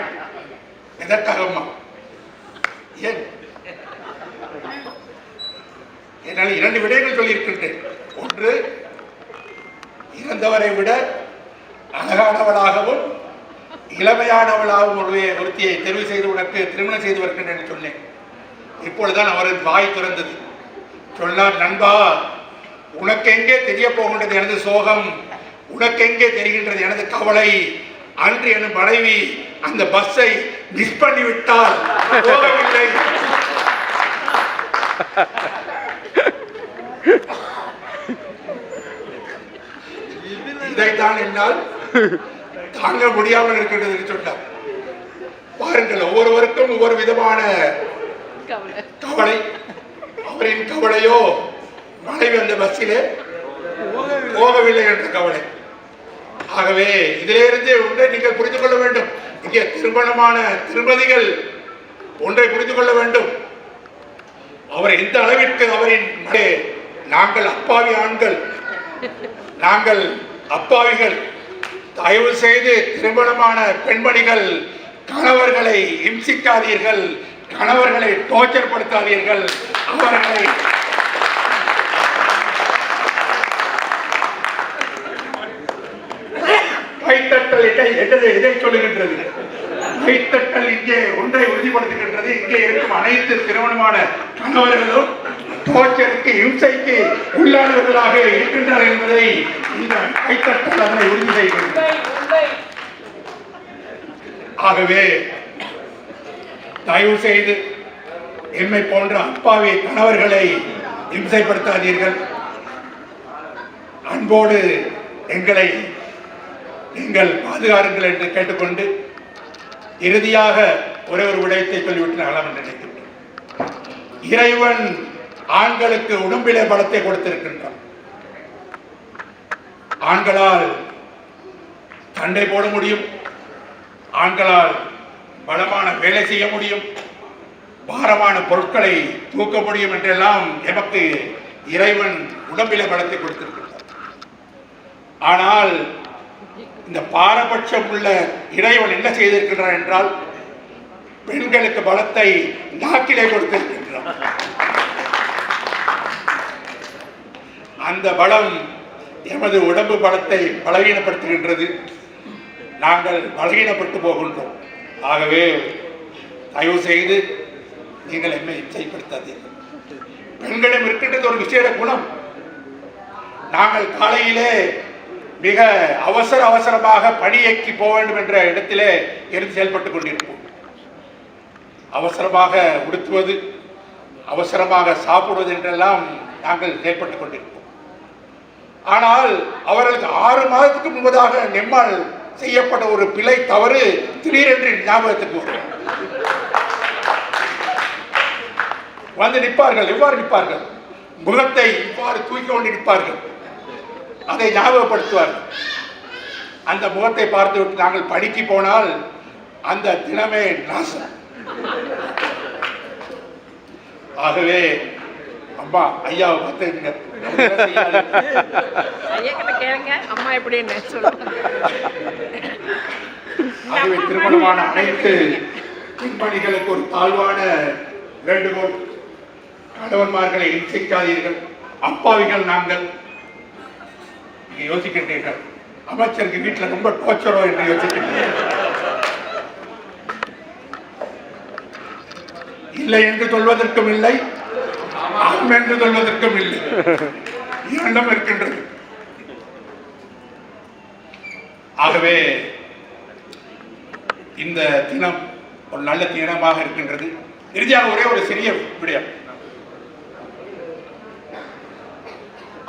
எதற்காகம்மா? ஏன்? என்னால் 2 விடயங்கள் சொல்லியிருக்கின்றேன். ஒன்று, இறந்தவரை விட அழகானவளாகவும் இளமையானவளாகவும் ஒருத்தியை தெரிவு செய்து உனக்கு திருமணம் செய்து வருகின்றேன் என்று சொன்னேன். இப்பொழுதுதான் அவரது வாய் திறந்தது. சொன்னார், நண்பா, உனக்கெங்கே தெரிய போகின்றது எனது சோகம், உனக்கெங்கே தெரிகின்றது எனது கவலை. அன்று என் மனைவி அந்த பஸ்ஸை மிஸ் பண்ணிவிட்டால் போகவில்லை. இதைத்தான் என்னால் தாங்க முடியாமல் இருக்கின்றது என்று சொன்னார். பாருங்கள், ஒவ்வொருவருக்கும் ஒவ்வொரு விதமான கவலை. அவரின் கவலையோ மனைவி அந்த பஸ்ஸிலே போகவில்லை என்ற கவலை. ஆகவே இதிலிருந்து ஒன்றை நீங்கள் புரிந்து கொள்ள வேண்டும். இங்கே திருமணமான திருமதிகள் ஒன்றை புரிந்து கொள்ள வேண்டும். அவர் எந்த அளவிற்கு அவரின் நாங்கள் அப்பாவி ஆண்கள், நாங்கள் அப்பாவிகள், தயவு செய்து திருமணமான பெண்மணிகள் கணவர்களை இம்சிக்காதீர்கள், கணவர்களை டோர்ச்சர் படுத்தாதீர்கள், அவர்களை கைத்தட்டல் எதை சொல்லுகின்றது? கைத்தட்டல் இங்கே ஒன்றை உறுதிப்படுத்துகின்றது. இங்கே இருக்கும் அனைத்து திருமணமான கணவர்களும் டோர்ச்சருக்கு, இம்சைக்கு உள்ளானவர்களாக இருக்கின்றார்கள் என்பதை இந்த கைத்தட்டல் அதனை உறுதி செய்கின்றது. ஆகவே தயவு செய்து எம்மை போன்ற அப்பாவி கணவர்களை இம்சைப்படுத்தாதீர்கள். அன்போடு எங்களை நீங்கள் பாதுகாருங்கள் என்று கேட்டுக்கொண்டு இறுதியாக ஒரே ஒரு விடயத்தை சொல்லிவிட்டு நகலாம் என்று நினைக்கின்றேன். இறைவன் ஆண்களுக்கு உடம்பிலே பலத்தை கொடுத்திருக்கின்றான். ஆண்களால் சண்டை போட முடியும், ஆண்களால் பலமான வேலை செய்ய முடியும், பாரமான பொருட்களை தூக்க முடியும் என்றெல்லாம் எமக்கு இறைவன் உடம்பிலே பலத்தை கொடுத்திருக்கின்றார். ஆனால் இந்த பாரபட்சம் உள்ள இறைவன் என்ன செய்திருக்கின்றார் என்றால், பெண்களுக்கு பலத்தை நாக்கிலே கொடுத்திருக்கின்றார். அந்த பலம் எமது உடம்பு பலத்தை பலவீனப்படுத்துகின்றது. நாங்கள் பலவீனப்பட்டு போகின்றோம். ஆகவே தயவு செய்து நீங்கள் என்னை இச்சைப்படுத்தாதீர்கள். பெண்களிடம் இருக்கின்றது ஒரு விசேட குணம். நாங்கள் காலையிலே மிக அவசரமாக பணியைக்கு போக வேண்டும் என்ற இடத்திலே இருந்து செயல்பட்டு கொண்டிருப்போம். அவசரமாக உடுத்துவது, அவசரமாக சாப்பிடுவது என்றெல்லாம் நாங்கள் செயல்பட்டு கொண்டிருப்போம். ஆனால் அவர்களுக்கு 6 மாதத்துக்கு முன்பதாக நம்மால் செய்யப்பட்ட ஒரு பிழை தவறு திடீரென்று ஞாபகத்துக்கு வந்து நிற்பார்கள். எவ்வாறு நிற்பார்கள்? முகத்தை இவ்வாறு தூக்கி கொண்டு நிற்பார்கள். அதை ஞாபகப்படுத்துவார்கள். அந்த முகத்தை பார்த்துவிட்டு நாங்கள் பணிக்கு போனால் அந்த தினமே நாசம். ஆகவே அம்மா ஐயாவை பார்த்துங்க, ஆகவே திருமணமான அனைத்து பெண்மணிகளுக்கு ஒரு தாழ்வான வேண்டுகோள், கணவன்மார்களை இன்சிக்காதீர்கள். அப்பாவிகள் நாங்கள். யோசிக்கின்றீர்கள் அமைச்சருக்கு வீட்டில் ரொம்ப டோச்சரோ என்று யோசிக்கின்றீர்கள். இல்லை என்று சொல்வதற்கும் இல்லை, ஆம் என்று சொல்வதற்கும் இல்லை, இரண்டும் இருக்கின்றது. ஆகவே இந்த தினம் ஒரு நல்ல தினமாக இருக்கின்றது. இறுதியாக ஒரே ஒரு சிறிய விடயம்.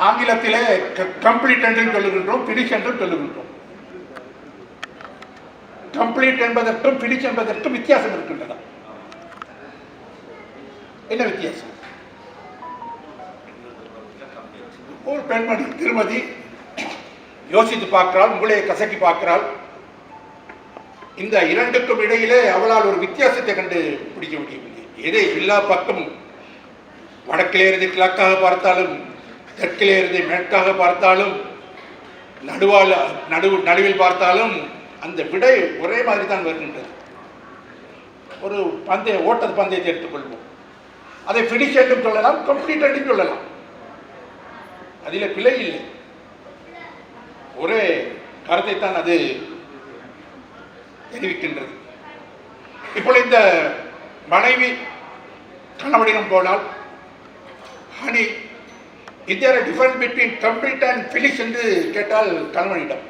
ஆங்கிலத்திலே கம்ப்ளீட் என்று சொல்லுகின்றோம், பினிஷ் என்று சொல்லுகின்றோம். கம்ப்ளீட் என்பதற்கும் பினிஷ் என்பதற்கும் வித்தியாசம் இருக்கின்றன. என்ன வித்தியாசம்? ஒரு பெண்மணி திருமதி யோசித்து பார்க்கிறாள், மூளையை கசக்கி பார்க்கிறாள். இந்த இரண்டுக்கும் இடையிலே அவளால் ஒரு வித்தியாசத்தை கண்டு பிடிக்க முடியவில்லை. எதை எல்லா பக்கமும் வடக்கிலே இருந்து கிழக்காக பார்த்தாலும், தெற்கிலே இருந்து மேற்காக பார்த்தாலும், நடுவில் பார்த்தாலும் அந்த விடை ஒரே மாதிரி தான் வருகின்றது. ஒரு ஓட்டத்து பந்தயத்தை எடுத்துக்கொள்வோம். அதை ஃபினிஷ் என்றும் சொல்லலாம், கம்ப்ளீட் என்றும் சொல்லலாம். அதில் பிழை இல்லை. ஒரே கருத்தை தான் அது தெரிவிக்கின்றது. இப்போ இந்த மனைவி கணவனிடம் போனால், honey is there a difference between complete and finish என்று கேட்டால் கணவனிடம்,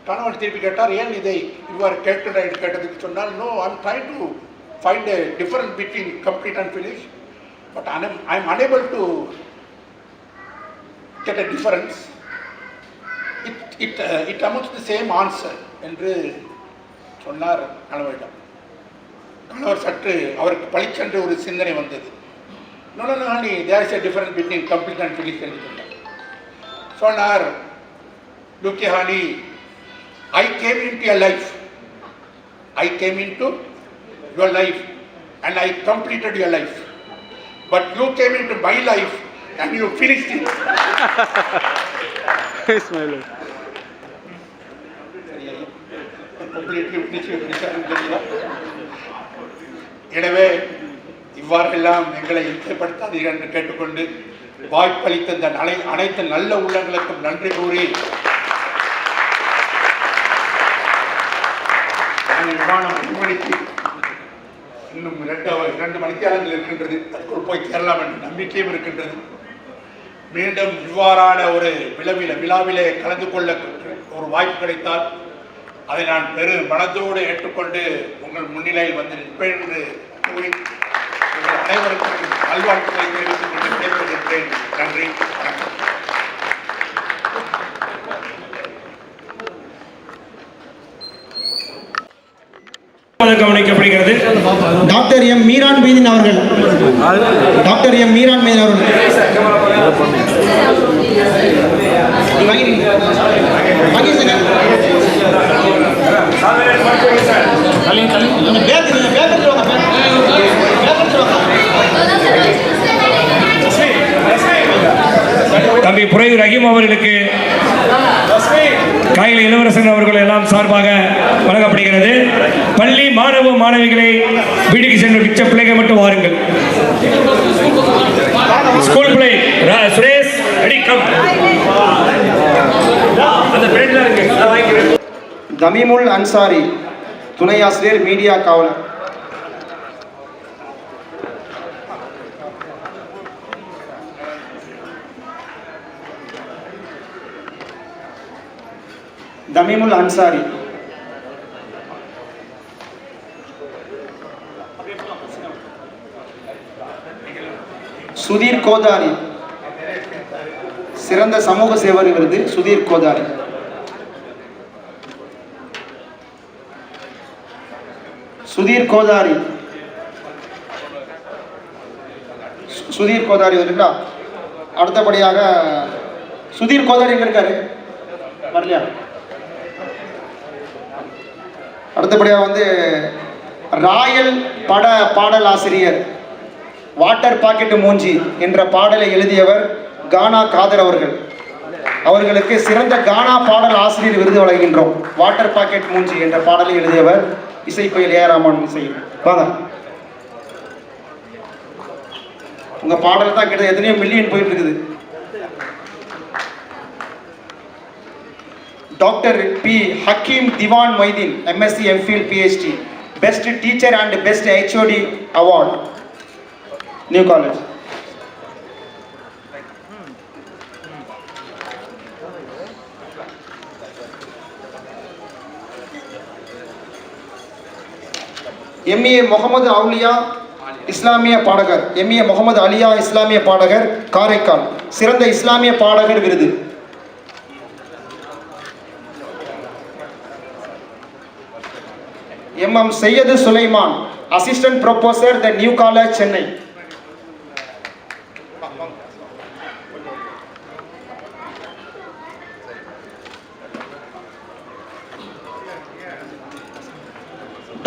கணவன் திருப்பி கேட்டார், ஏன் இதை இவ்வாறு கேட்கின்ற என்று கேட்டதுக்கு சொன்னால், no, I am trying to find a difference between complete and finish, but I am unable to get a difference. It amounts to the same answer என்று சொன்னார் கணவரிடம். கணவர் சற்று அவருக்கு பளிச்சென்று ஒரு சிந்தனை வந்தது. No, honey, there is a difference between complete and finish என்று சொன்னார். சொன்னார், look honey, I came into your life. I came into your life and I completed your life. But you came into my life and you finished it. Smile. Completely finished. எனவே இவ்வாறெல்லாம் எங்களை இசைப்படுத்தாதீர்கள் என்று கேட்டுக்கொண்டு, வாய்ப்பளித்த இந்த அனைத்து நல்ல உள்ளங்களுக்கும் நன்றி கூறி, விமானம் 1 மணிக்கு இன்னும் 2 மணித்தியாலங்கள் இருக்கின்றது. அதற்குள் போய் சேரலாம் என்ற நம்பிக்கையும் இருக்கின்றது. மீண்டும் இவ்வாறான ஒரு விழாவிலே கலந்து கொள்ள ஒரு வாய்ப்பு கிடைத்தால் அதை நான் பெரு மனதோடு ஏற்றுக்கொண்டு உங்கள் முன்னிலையில் வந்து நிற்பேன் என்று கூறி உங்கள் அனைவருக்கும் நல்வாழ்த்துக்களை தெரிவித்துக் கொண்டு கேட்கின்றேன். நன்றி, வணக்கம். கவனிக்கப்படுகிறது. டாக்டர் எம் மீரான் மீதின் அவர்கள், டாக்டர் எம் மீரான் மீதின் அவர்கள் தம்பி புரையூர் ரஹீம் அவர்களுக்கு காயிலை இளவரசன் அவர்கள் எல்லாம் சார்பாக வழங்கப்படுகிறது. பள்ளி மாணவ மாணவிகளை வீட்டுக்கு சென்று மிச்ச பிள்ளைகள் மட்டும் வாருங்கள். ஸ்கூல் பிள்ளை சுரேஷ் அடிக்கம் அந்த பிரெண்ட்ல இருக்கு. தமீமுல் அன்சாரி, துணை ஆசிரியர், மீடியா காவலர். தமீமுல் அன்சாரி. சுதீர் கோதாரி, சிறந்த சமூக சேவை விருது சுதீர் கோதாரி. சுதீர் கோதாரி, சுதீர் கோதாரி வந்துட்டா. அடுத்தபடியாக சுதீர் கோதாரி எங்க இருக்காரு? வரலையா? அடுத்தபடியாக வந்து ராயல் பாடல் ஆசிரியர் வாட்டர் பாக்கெட் மூஞ்சி என்ற பாடலை எழுதியவர் கானா காதர் அவர்கள். அவர்களுக்கு சிறந்த கானா பாடல் ஆசிரியர் விருது வழங்குகின்றோம். வாட்டர் பாக்கெட் மூஞ்சி என்ற பாடலை எழுதியவர் இசைப்புயல் ஏ ராமன் இசை. வாங்க, உங்க பாடல் தான் கிட்ட எத்தனையோ மில்லியன் போயிட்டு இருக்குது. Doctor P Hakeem Diwan Mohideen, MSc MPhil PhD, best teacher and best HOD award, new college. MA Mohammed Auliya இஸ்லாமிய பாடகர், எம்ஏ முகமது அலியா இஸ்லாமிய பாடகர் காரைக்கால், சிறந்த இஸ்லாமிய பாடகர் விருது. MM Syed Sulaiman, assistant professor the new college Chennai.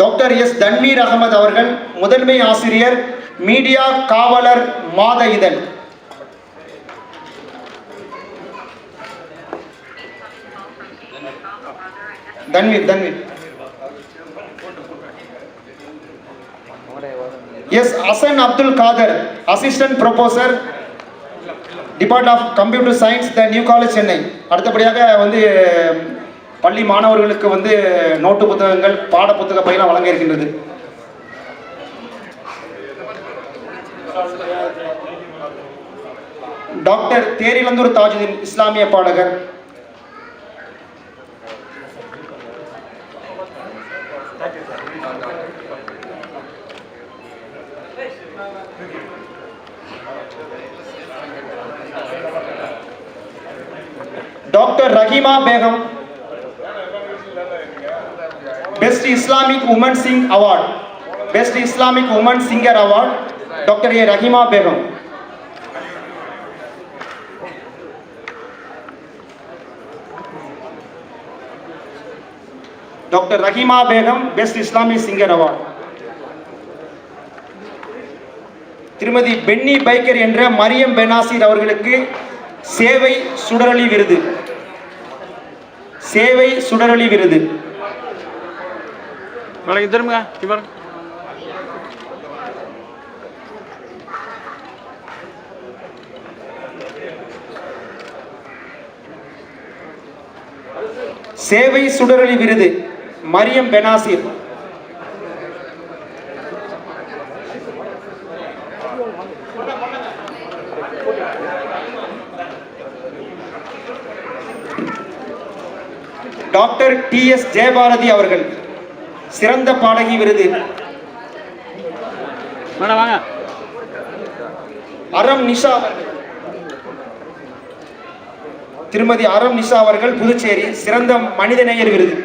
Doctor S Tanveer Ahmed அவர்கள், முதன்மை ஆசிரியர் மீடியா காவலர் மாத இதழ். Tanveer. S Hasan Abdul Kader, assistant professor department of computer science the new college Chennai. அடுத்தபடியாக வந்து பள்ளி மாணவர்களுக்கு வந்து நோட்டு புத்தகங்கள், பாட புத்தக பையெல்லாம் வழங்க இருக்கின்றது. டாக்டர் தேரிலந்தூர் தாஜுதீன், இஸ்லாமிய பாடகர். Doctor Raheema Begum, best Islamic woman sing award, best Islamic woman singer award doctor A Raheema Begum. Doctor Raheema Begum best Islamic singer award. திருமதி பென்னி பைக்கர் என்ற மரியம் பெனாசிர் அவர்களுக்கு சேவை சுடரொளி விருது, சேவை சுடரொளி விருது. சேவை சுடரொளி விருது Mariam Benazir. Doctor T S Jayabharathi அவர்கள், சிறந்த பாடகி விருது. அறம் நிஷா, திருமதி அறம் நிஷா அவர்கள், புதுச்சேரி, சிறந்த மனிதநேயர் விருது.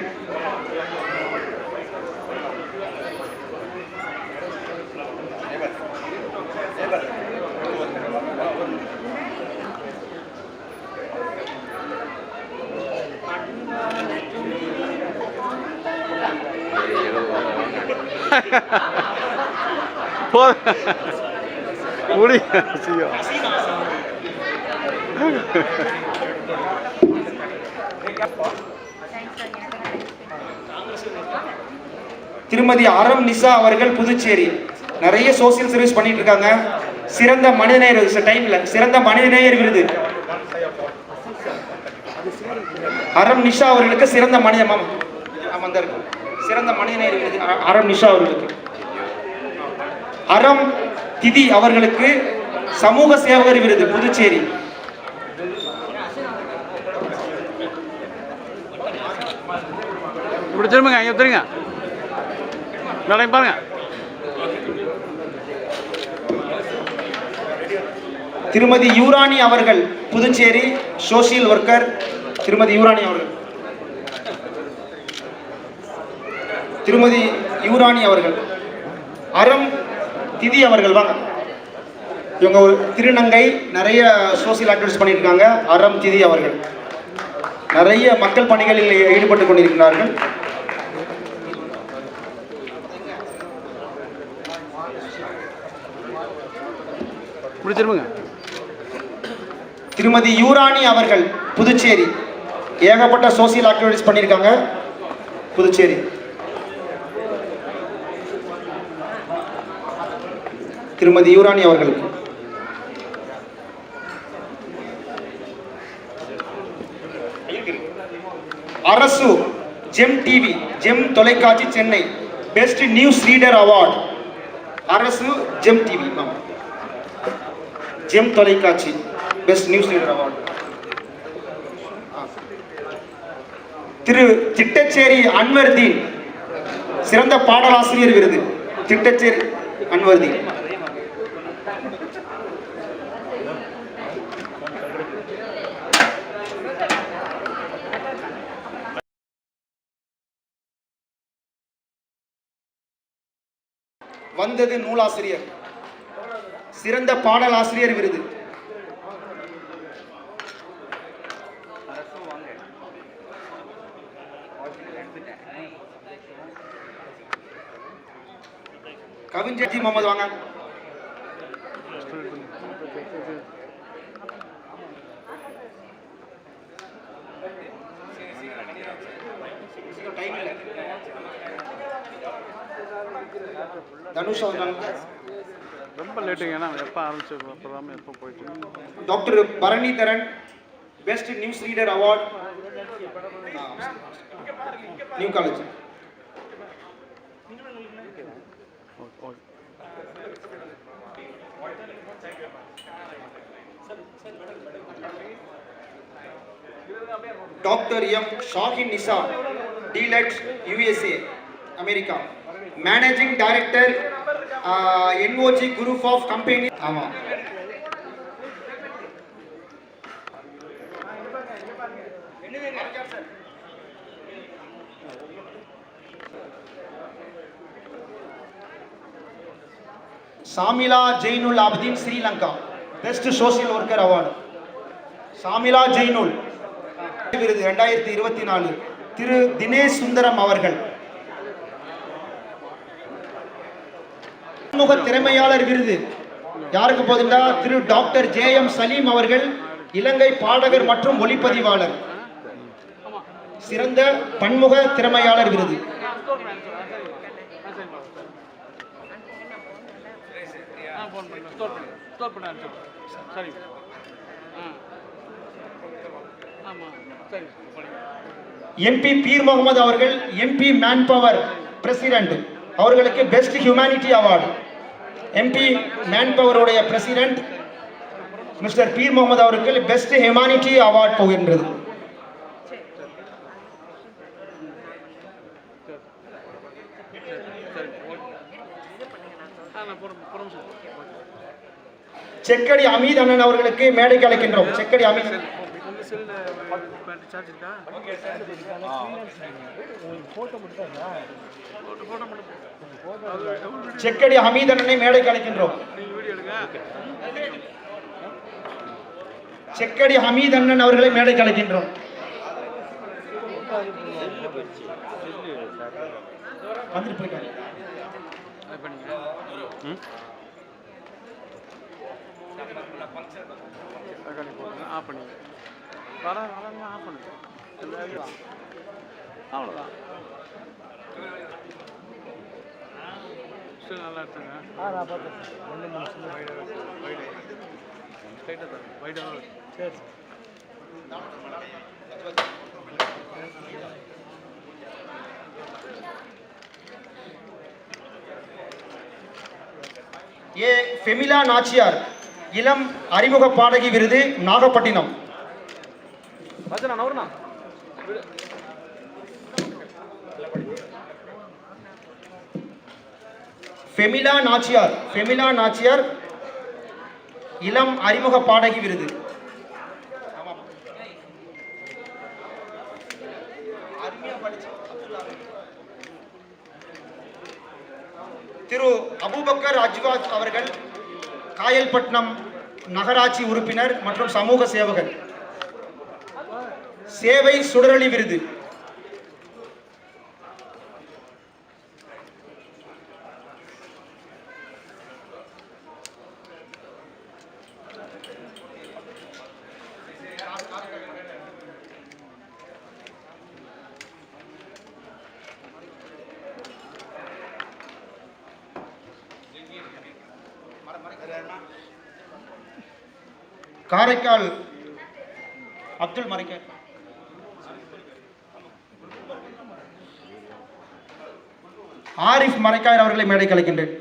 திருமதி அறம் நிஷா அவர்கள், புதுச்சேரி, நிறைய சோசியல் சர்வீஸ் பண்ணிட்டு இருக்காங்க. சிறந்த மனிதநேயர் டைம்ல சிறந்த மனிதநேயர் விருது. அறம் நிஷா அவர்களுக்கு சிறந்த சிறந்த மனிதநேயர் விருது அறம் நிஷா அவர்களுக்கு. அறம் திதி அவர்களுக்கு சமூக சேவகர் விருது, புதுச்சேரி. இப்படி திரும்புங்க, இங்கே திருங்க. மேடம் பாருங்க. திருமதி யூராணி அவர்கள், புதுச்சேரி சோசியல் ஒர்க்கர். திருமதி யூராணி அவர்கள். திருமதி யூராணி அவர்கள். அறம் திதி அவர்கள் வாங்க. இவங்க ஒரு திருநங்கை, நிறைய சோசியல் ஆக்டிவிட்டிஸ் பண்ணியிருக்காங்க. அறம் திதி அவர்கள் நிறைய மக்கள் பணிகளில் ஈடுபட்டு கொண்டிருக்கிறார்கள். இப்படி திரும்புங்க. திருமதி யூராணி அவர்கள், புதுச்சேரி, ஏகப்பட்ட சோசியல் ஆக்டிவிட்டிஸ் பண்ணியிருக்காங்க. புதுச்சேரி. திருமதி யூராணி அவர்களுக்கு. அரசு ஜெம் டிவி, ஜெம் தொலைக்காட்சி Chennai best news reader award. அரசு ஜெம் டிவி, ஜெம் தொலைக்காட்சி பெஸ்ட் நியூஸ் ரீடர் அவார்டு. திரு திட்டச்சேரி அன்வர்தீன், சிறந்த பாடலாசிரியர் விருது. திட்டச்சேரி அன்வர்தீன். வந்தது நூலாசிரியர், சிறந்த பாடலாசிரியர் விருது. கவிஞர் ஜி முகமது வாங்க. தனுஷ் ரொம்ப லேட்டுங்க, ஏன்னா எப்போ ஆரம்பிச்சு ப்ரோக்ராம் எப்போ போயிட்டு. Doctor Paranitharan, best news reader award, new college. Doctor M Shahin Nisa, DLitt, USA, America, managing director, NOG group of company. ஆமாம். Shamila Jainul Abideen, Sri Lanka, best social worker award. Shamila Jainul விருது 2024. திரு தினேஷ் சுந்தரம் அவர்கள், பன்முக திறமையாளர் விருது யாருக்கு போகுதுன்னா திரு டாக்டர் ஜே.எம். சலீம் அவர்கள், இலங்கை பாடகர் மற்றும் ஒளிப்பதிவாளர், சிறந்த பன்முக திறமையாளர் விருது. சரி. எம்பி பீர் முகமது அவர்கள், எம்பி மேன் பவர் பிரசிடென்ட், அவர்களுக்கு best humanity award. MP man பவருடைய பிரசிடென்ட் மிஸ்டர் பீர் முகமது அவர்கள் பெஸ்ட் ஹியூமனிட்டி அவார்டு போகின்றது. செக்கடி அமீத் அண்ணன் அவர்களுக்கு மேடைக்கு அழைக்கின்றோம். செக்கடி அமீத். செக்கடி ஹமீத் அண்ணனை மேடைக்கு அழைக்கின்றோம். செக்கடி ஹமீத் அண்ணன் அவர்களை மேடைக்கு அழைக்கின்றோம். வந்துட்டு போயிட்டாங்க. ஆஃப் பண்ணி ஆஃப் பண்ணு. அவ்வளோதான். சரி, நல்லா எடுத்துங்க. சரி. ஏ ஃபெமிலா நாச்சியார், இளம் அறிமுக பாடகி விருது, நாகப்பட்டினம். ஃபெமிலா நாச்சியார் இளம் அறிமுக பாடகி விருது. திரு அபூபக்கர் அஜ்வாஜ் அவர்கள் காயல்பட்டினம் நகராட்சி உறுப்பினர் மற்றும் சமூக சேவகர், சேவை சுடரொளி விருது. காரைக்கால் அப்துல் மரைக்கார், ஆரிஃப் மரைக்காயர் அவர்களை மேடைக்கு அழைக்கின்றேன்.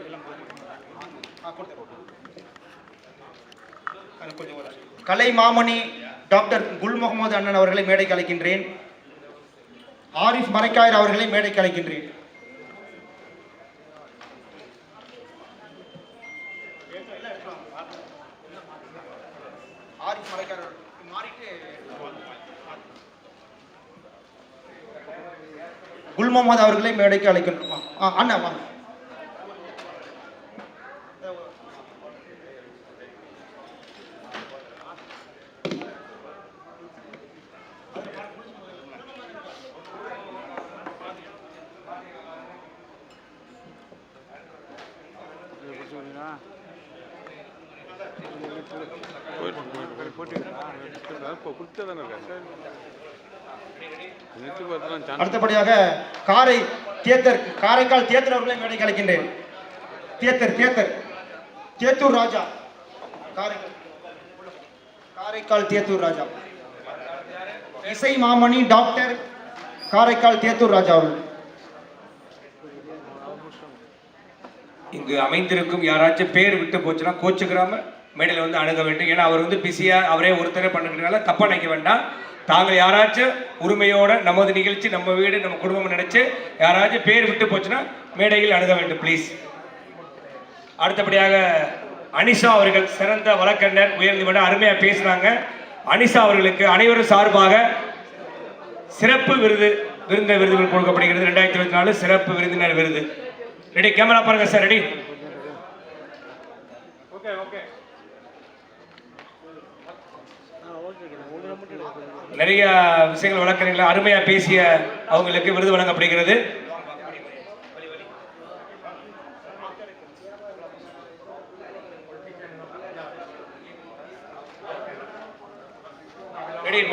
கலை மாமணி டாக்டர் குல் முகமது அண்ணன் அவர்களை மேடைக்கு அழைக்கின்றேன். ஆரிஃப் மரைக்காயர் அவர்களை மேடைக்கு அழைக்கின்றேன். குல் முகமது அவர்களை மேடைக்கு அழைக்கணும். அண்ணா வாங்க. அடுத்தபடியாக காரைக்கால் தியேட்டர் அவர்களை மேடைக்கு அழைக்கின்றேன். தியேத்தூர் ராஜா, காரைக்கால் தியேத்தூர் ராஜா. இசை மாமணி டாக்டர் காரைக்கால் தியேத்தூர் ராஜா அவர்கள். இங்கு அமைந்திருக்கும் யாராச்சும் பேர் விட்டு போச்சுன்னா கோச்சுக்கிறாம மேடையில் வந்து அணுக வேண்டும். ஏன்னா அவர் வந்து பிஸியாக அவரே ஒருத்தரே பண்ணிக்கிறதுனால தப்பாக நினைக்க வேண்டாம். தாங்கள் யாராச்சும் உரிமையோட நமது நிகழ்ச்சி, நம்ம வீடு, நம்ம குடும்பம் நினைச்சு யாராச்சும் பேர் விட்டு போச்சுன்னா மேடையில் அணுக வேண்டும் ப்ளீஸ். அடுத்தபடியாக அனிஷா அவர்கள் சிறந்த வழக்கறிஞர், உயர்நீதிமன்ற அருமையாக பேசுனாங்க. அனிஷா அவர்களுக்கு அனைவரும் சார்பாக சிறப்பு விருதுகள் கொடுக்கப்படுகிறது. 2024 சிறப்பு விருந்தினர் விருது. ரெடி, கேமரா பாருங்க சார். ரெடி, நிறைய விஷயங்கள் வழக்கறிஞர்கள் அருமையா பேசிய அவங்களுக்கு விருது வழங்கப்படுகிறது.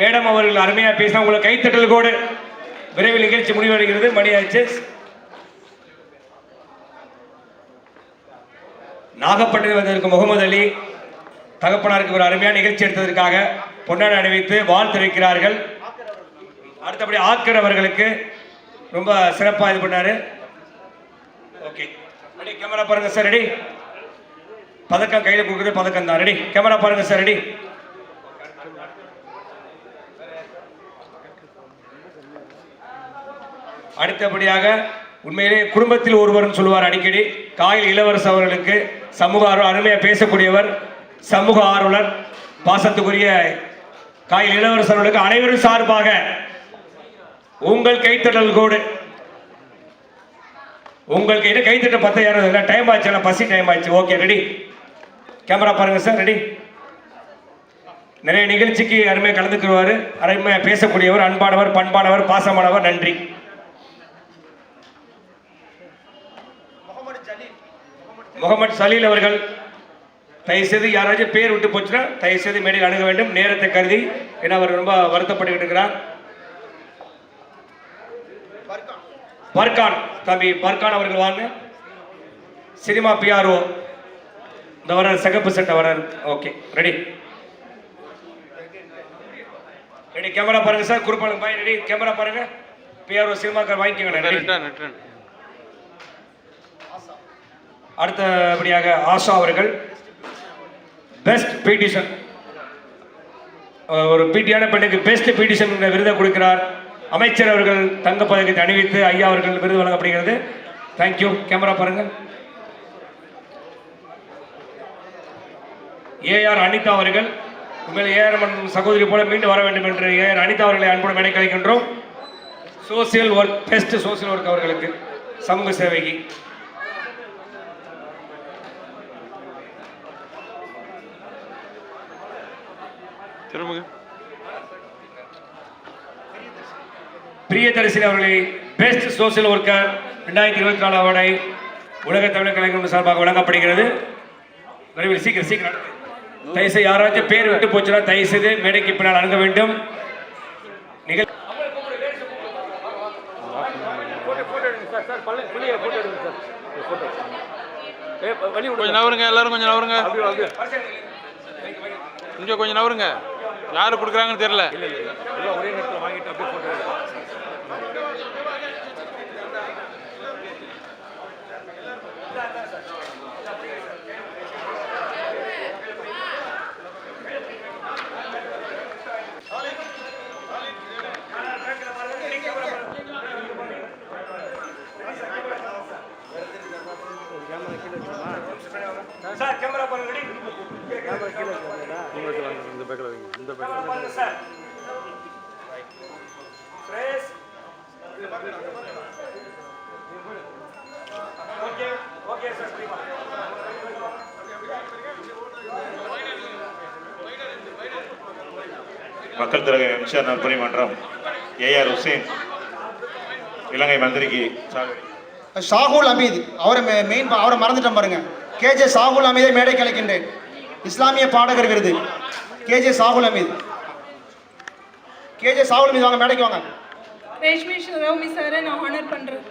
மேடம் அவர்கள் அருமையா பேசினா உங்களை கைத்தட்டல் கூட. விரைவில் நிகழ்ச்சி முடிவடைகிறது, மணி ஆச்சு. நாகப்பட்டினம் வந்திருக்கும் முகமது அலி தகப்பனாருக்கு ஒரு அருமையான நிகழ்ச்சி எடுத்ததற்காக பொன்னாடை அணிவித்து வாழ்த்துரைக்கிறார்கள். அடுத்தபடி ஆக்கர் அவர்களுக்கு ரொம்ப சிறப்பாக இது பண்ணாரு. ஓகே, ரெடி, கேமரா பாருங்க சார். ரெடி, பதக்கம் கையில் கொடுக்குறது பதக்கம் தான். ரெடி, கேமரா பாருங்க சார். ரெடி, அடுத்தபடியாக உண்மையிலே குடும்பத்தில் ஒருவர்னு சொல்லுவார் அடிக்கடி. காயில் இளவரசு அவர்களுக்கு சமூக அருமையாக பேசக்கூடியவர், சமூக ஆர்வலர், பாசத்துக்குரிய காயில் இளவரசு அவர்களுக்கு அனைவரும் சார்பாக உங்கள் கைத்தட்டல் கோடு. உங்களுக்கு என்ன கைத்தட்ட 10,000 டைம் ஆச்சு, பசி டைம் ஆச்சு. ஓகே, ரெடி, கேமரா பாருங்க சார். ரெடி, நிறைய நிகழ்ச்சிக்கு அருமையாக கலந்துக்குவார், அருமையாக பேசக்கூடியவர், அன்பானவர், பண்பானவர், பாசமானவர். நன்றி. முகமது சலீல் அவர்கள் தயவுசெய்து யாராச்சும் பேர் விட்டு போச்சுன்னா தயவுசெய்து மேடையில் அணுக வேண்டும், நேரத்தை கருதி. ஏன்னா அவர் ரொம்ப வருத்தப்பட்டு இருக்கிறார். பர்கான் தம்பி பர்கான் அவர்கள் வாங்க. சினிமா பிஆர்ஓ இந்த வர சிகப்பு சட்டை வர. ஓகே, ரெடி, ரெடி, கேமரா பாருங்க சார். குறுப்பாளம் பாய். ரெடி, கேமரா பாருங்க. பிஆர்ஓ சினிமாக்கார் வாங்கிக்கோங்க. அடுத்தபடியாக ஆஷா அவர்கள் பெஸ்ட் பீட்டிஷன், ஒரு பீட்டியான பெண்ணுக்கு பெஸ்ட் பீட்டிஷன் விருதை கொடுக்கிறார். அமைச்சர் அவர்கள் தங்கப்பதக்கத்தை அணிவித்து ஐயா அவர்கள் விருது வழங்கப்படுகிறது. தேங்க்யூ. கேமரா பாருங்க. ஏஆர் அனிதா அவர்கள். உண்மையில் ஏஆர் சகோதரி போல மீண்டும் வர வேண்டும் என்று ஏஆர் அனிதா அவர்களை அன்புடன் மேடைக்கு அழைக்கின்றோம். Social work, best social work அவர்களுக்கு, சமூக சேவைக்கு. பிரியதரிசி அவர்களை பெஸ்ட் சோசியல் ஒர்க்கர் 2024 அவார்டை உலக தமிழர் கலைஞர் சார்பாக வழங்கப்படுகிறது. விரைவில் சீக்கிரம் சீக்கிரம் தயவுசெய்து யாராச்சும் பேர் விட்டு போச்சுன்னா தயவுசெய்து மேடைக்கு பின்னால் அணுக வேண்டும். கொஞ்சம் நவருங்க, எல்லாரும் கொஞ்சம் நவருங்க, இங்கே கொஞ்சம் நவருங்க. யாரு கொடுக்குறாங்கன்னு தெரியல. ஒரே நேரத்தில் வாங்கிட்டு அப்படியே போட்டோ சார் கேமரா பாருங்க. கேமரா கீழே இந்த பேக்கில் வைங்க, இந்த பேக்கில் sir. Phrase okay okay sir. மக்கள் திலக எம்ஜிஆர் நற்பணி மன்றம் ஏஆர் ஹுசேன் இலங்கை மந்திரிக்கு ஷாகுல் அமீத் அவரை மறந்துட்டோம் பாருங்க. கேஜே ஷாகுல் அமீதை மேடைக்கு அழைக்கின்றேன். இஸ்லாமிய பாடகர் விருது கேஜே ஷாகுல் அமீத். கேஜே ஷாகுல் அமீத் வாங்க, மேடைக்கு வாங்க. ரேஷ்மி ஷரோமி சாரை நான் ஹானர் பண்றேன்.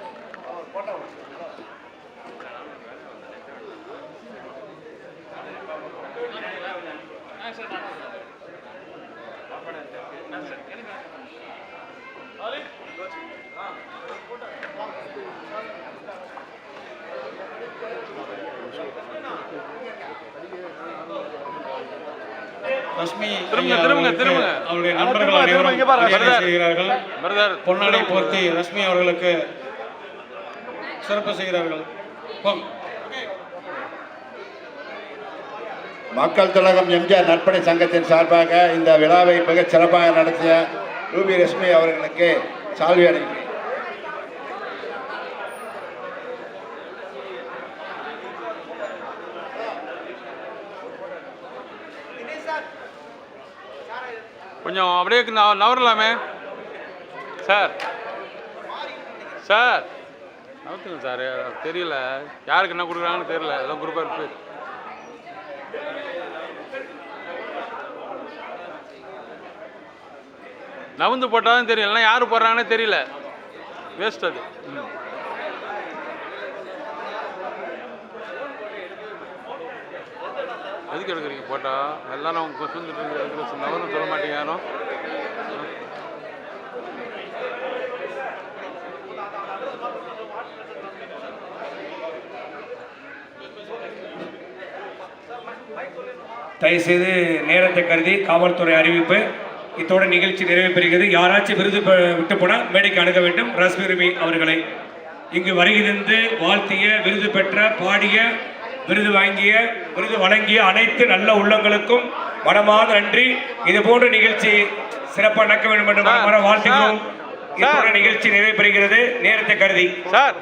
ரஷ்மி திரும்புங்க. அவருடைய நண்பர்கள் அனைவரும் செய்கிறார்கள். பொன்னாடை போர்த்தி ரஷ்மி அவர்களுக்கு சிறப்பு செய்கிறார்கள். மக்கள் திலகம் எம்ஜிஆர் நற்பணி சங்கத்தின் சார்பாக இந்த விழாவை மிகச் சிறப்பாக நடத்திய ரூபி ரஷ்மி அவர்களுக்கு சால்வி அளிக்கிறேன். கொஞ்சம் அப்படியே நவரலாமே சார். சார் நவத்துங்க சார். தெரியல யாருக்கு என்ன கொடுக்குறாங்கன்னு தெரியல. எல்லாம் குரூப்பாக இருக்கு. நவுந்து போட்டாலும் தெரியல, இல்லைன்னா யார் போடுறாங்கன்னே தெரியல. வேஸ்ட் அது. எதுக்கு எடுக்கிறீங்க போட்டா? எல்லாம் நான் சொல்லிட்டு நவரும் சொல்ல மாட்டீங்க யாரும். தயவுசெய்து நேரத்தை கருதி காவல்துறை அறிவிப்பு. இத்தோட நிகழ்ச்சி நிறைவு பெறுகிறது. யாராச்சும் விருது விட்டு போனால் மேடைக்கு அணுக வேண்டும். ரஷ்மி அவர்களை இங்கு வருகிறது வாழ்த்திய, விருது பெற்ற, பாடிய, விருது வாங்கிய, விருது வழங்கிய அனைத்து நல்ல உள்ளங்களுக்கும் மனமார்ந்த நன்றி. இது போன்ற நிகழ்ச்சி சிறப்பாக நடக்க வேண்டும் என்று வாழ்த்துக்கிறோம். இதோட நிகழ்ச்சி நிறைவு பெறுகிறது நேரத்தை கருதி. சார்